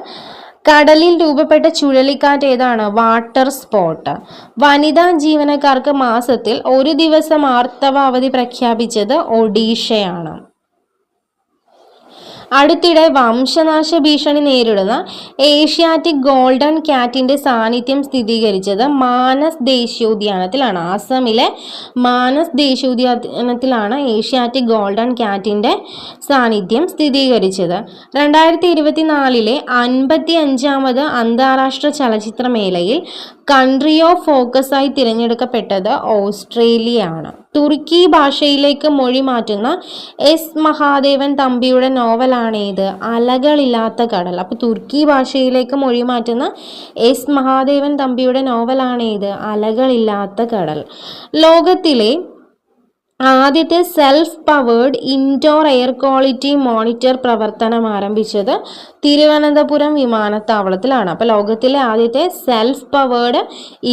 കടലിൽ രൂപപ്പെട്ട ചുഴലിക്കാറ്റ് ഏതാണ്? Water spot. വനിതാ ജീവനക്കാർക്ക് മാസത്തിൽ ഒരു ദിവസം ആർത്തവ അവധി പ്രഖ്യാപിച്ചത് ഒഡീഷയാണ്. അടുത്തിടെ വംശനാശ ഭീഷണി നേരിടുന്ന ഏഷ്യാറ്റിക് ഗോൾഡൻ കാറ്റിന്റെ സാന്നിധ്യം സ്ഥിരീകരിച്ചത് മാനസ് ദേശീയോദ്യാനത്തിലാണ്. ആസാമിലെ മാനസ് ദേശീയോദ്യാനത്തിലാണ് ഏഷ്യാറ്റിക് ഗോൾഡൻ കാറ്റിന്റെ സാന്നിധ്യം സ്ഥിരീകരിച്ചത്. 2024 55ാമത് അന്താരാഷ്ട്ര ചലച്ചിത്രമേളയിൽ കൺട്രി ഓഫ് ഫോക്കസായി തിരഞ്ഞെടുക്കപ്പെട്ടത് ഓസ്ട്രേലിയയാണ്. തുർക്കി ഭാഷയിലേക്ക് മൊഴി മാറ്റുന്ന എസ് മഹാദേവൻ തമ്പിയുടെ നോവലാണ് ഏത്? അലകളില്ലാത്ത കടൽ. അപ്പോൾ തുർക്കി ഭാഷയിലേക്ക് മൊഴി മാറ്റുന്ന എസ് മഹാദേവൻ തമ്പിയുടെ നോവലാണ് ഏത്? അലകളില്ലാത്ത കടൽ. ലോകത്തിലെ ആദ്യത്തെ self powered indoor air quality monitor പ്രവർത്തനം ആരംഭിച്ചത് തിരുവനന്തപുരം വിമാനത്താവളത്തിലാണ്. അപ്പോൾ ലോകത്തിലെ ആദ്യത്തെ self powered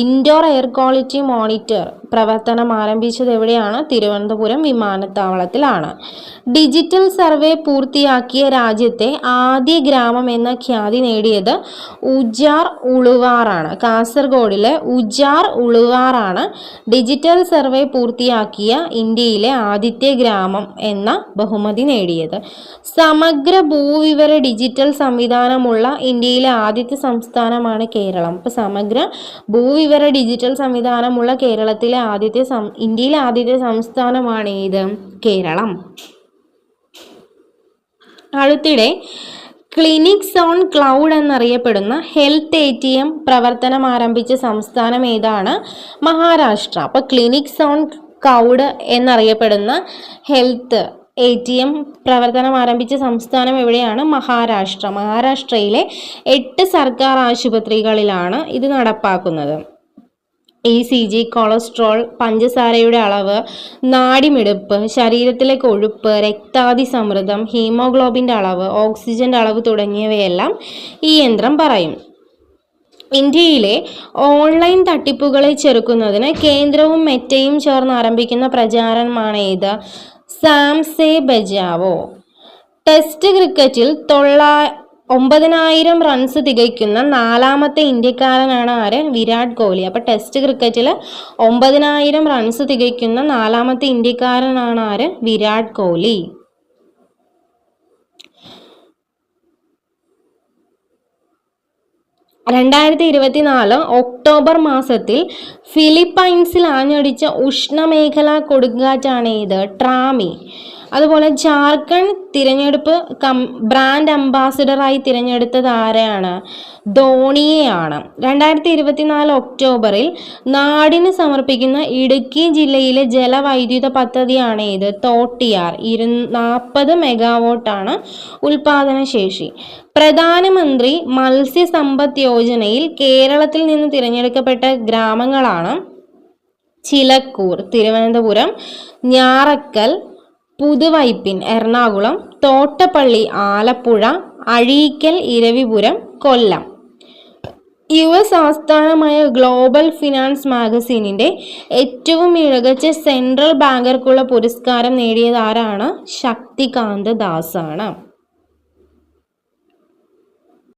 indoor air quality monitor പ്രവർത്തനം ആരംഭിച്ചത് എവിടെയാണ്? തിരുവനന്തപുരം വിമാനത്താവളത്തിലാണ്. ഡിജിറ്റൽ സർവേ പൂർത്തിയാക്കിയ രാജ്യത്തെ ആദ്യ ഗ്രാമം എന്ന ഖ്യാതി നേടിയത് ഉജാർ ഉളുവാറാണ്. കാസർഗോഡിലെ ഉജാർ ഉളുവാറാണ് ഡിജിറ്റൽ സർവേ പൂർത്തിയാക്കിയ ഇന്ത്യയിലെ ആദ്യത്തെ ഗ്രാമം എന്ന ബഹുമതി നേടിയത്. സമഗ്ര ഭൂവിവര ഡിജിറ്റൽ സംവിധാനമുള്ള ഇന്ത്യയിലെ ആദ്യത്തെ സംസ്ഥാനമാണ് കേരളം. അപ്പോൾ സമഗ്ര ഭൂവിവര ഡിജിറ്റൽ സംവിധാനമുള്ള ഇന്ത്യയിലെ ആദ്യത്തെ സംസ്ഥാനമാണ് ഏത്? കേരളം. അടുത്തിടെ ക്ലിനിക്സ് ഓൺ ക്ലൗഡ് എന്നറിയപ്പെടുന്ന ഹെൽത്ത് ATM പ്രവർത്തനം ആരംഭിച്ച സംസ്ഥാനം ഏതാണ്? മഹാരാഷ്ട്ര. അപ്പോൾ ക്ലിനിക്സ് ഓൺ ക്ലൗഡ് എന്നറിയപ്പെടുന്ന ഹെൽത്ത് ATM പ്രവർത്തനം ആരംഭിച്ച സംസ്ഥാനം എവിടെയാണ്? മഹാരാഷ്ട്ര. മഹാരാഷ്ട്രയിലെ 8 സർക്കാർ ആശുപത്രികളിലാണ് ഇത് നടപ്പാക്കുന്നത്. ECG, കൊളസ്ട്രോൾ, പഞ്ചസാരയുടെ അളവ്, നാഡിമിടിപ്പ്, ശരീരത്തിലെ കൊഴുപ്പ്, രക്താതിസമ്മർദ്ദം, ഹീമോഗ്ലോബിൻ്റെ അളവ്, ഓക്സിജന്റെ അളവ് തുടങ്ങിയവയെല്ലാം ഈ യന്ത്രം പറയും. ഇന്ത്യയിലെ ഓൺലൈൻ തട്ടിപ്പുകളെ ചെറുക്കുന്നതിന് കേന്ദ്രവും മെറ്റയും ചേർന്ന് ആരംഭിക്കുന്ന പ്രചാരണമാണ് ഏത്? സാംസെ ബജാവോ. ടെസ്റ്റ് ക്രിക്കറ്റിൽ 9000 റൺസ് തികയ്ക്കുന്ന 4ാമത്തെ ഇന്ത്യക്കാരനാണ് ആര്? വിരാട് കോഹ്ലി. അപ്പോൾ ടെസ്റ്റ് ക്രിക്കറ്റിൽ 9000 റൺസ് തികയ്ക്കുന്ന 4ാമത്തെ ഇന്ത്യക്കാരനാണ് ആര്? വിരാട് കോഹ്ലി. 2024 ഒക്ടോബർ മാസത്തിൽ ഫിലിപ്പൈൻസിൽ ആഞ്ഞടിച്ച ഉഷ്ണമേഖലാ കൊടുങ്കാറ്റാണ് ഏത്? ട്രാമി. അതുപോലെ ജാർഖണ്ഡ് തിരഞ്ഞെടുപ്പ് ബ്രാൻഡ് അംബാസിഡറായി തിരഞ്ഞെടുത്തത് ആരെയാണ്? ധോണിയെയാണ്. 2024 ഒക്ടോബറിൽ നാടിന് സമർപ്പിക്കുന്ന ഇടുക്കി ജില്ലയിലെ ജലവൈദ്യുത പദ്ധതിയാണ് ഏത്? തോട്ടിയാർ. 40 മെഗാവാട്ടാണ് ഉൽപാദന ശേഷി. പ്രധാനമന്ത്രി മത്സ്യസമ്പദ് യോജനയിൽ കേരളത്തിൽ നിന്ന് തിരഞ്ഞെടുക്കപ്പെട്ട ഗ്രാമങ്ങളാണ് ചിലക്കൂർ തിരുവനന്തപുരം, ഞാറക്കൽ പുതുവൈപ്പിൻ എറണാകുളം, തോട്ടപ്പള്ളി ആലപ്പുഴ, അഴീക്കൽ ഇരവിപുരം കൊല്ലം. US ആസ്ഥാനമായ ഗ്ലോബൽ ഫിനാൻസ് മാഗസീനിന്റെ ഏറ്റവും മികച്ച സെൻട്രൽ ബാങ്കർക്കുള്ള പുരസ്കാരം നേടിയത് ആരാണ്? ശക്തികാന്ത ദാസ് ആണ്.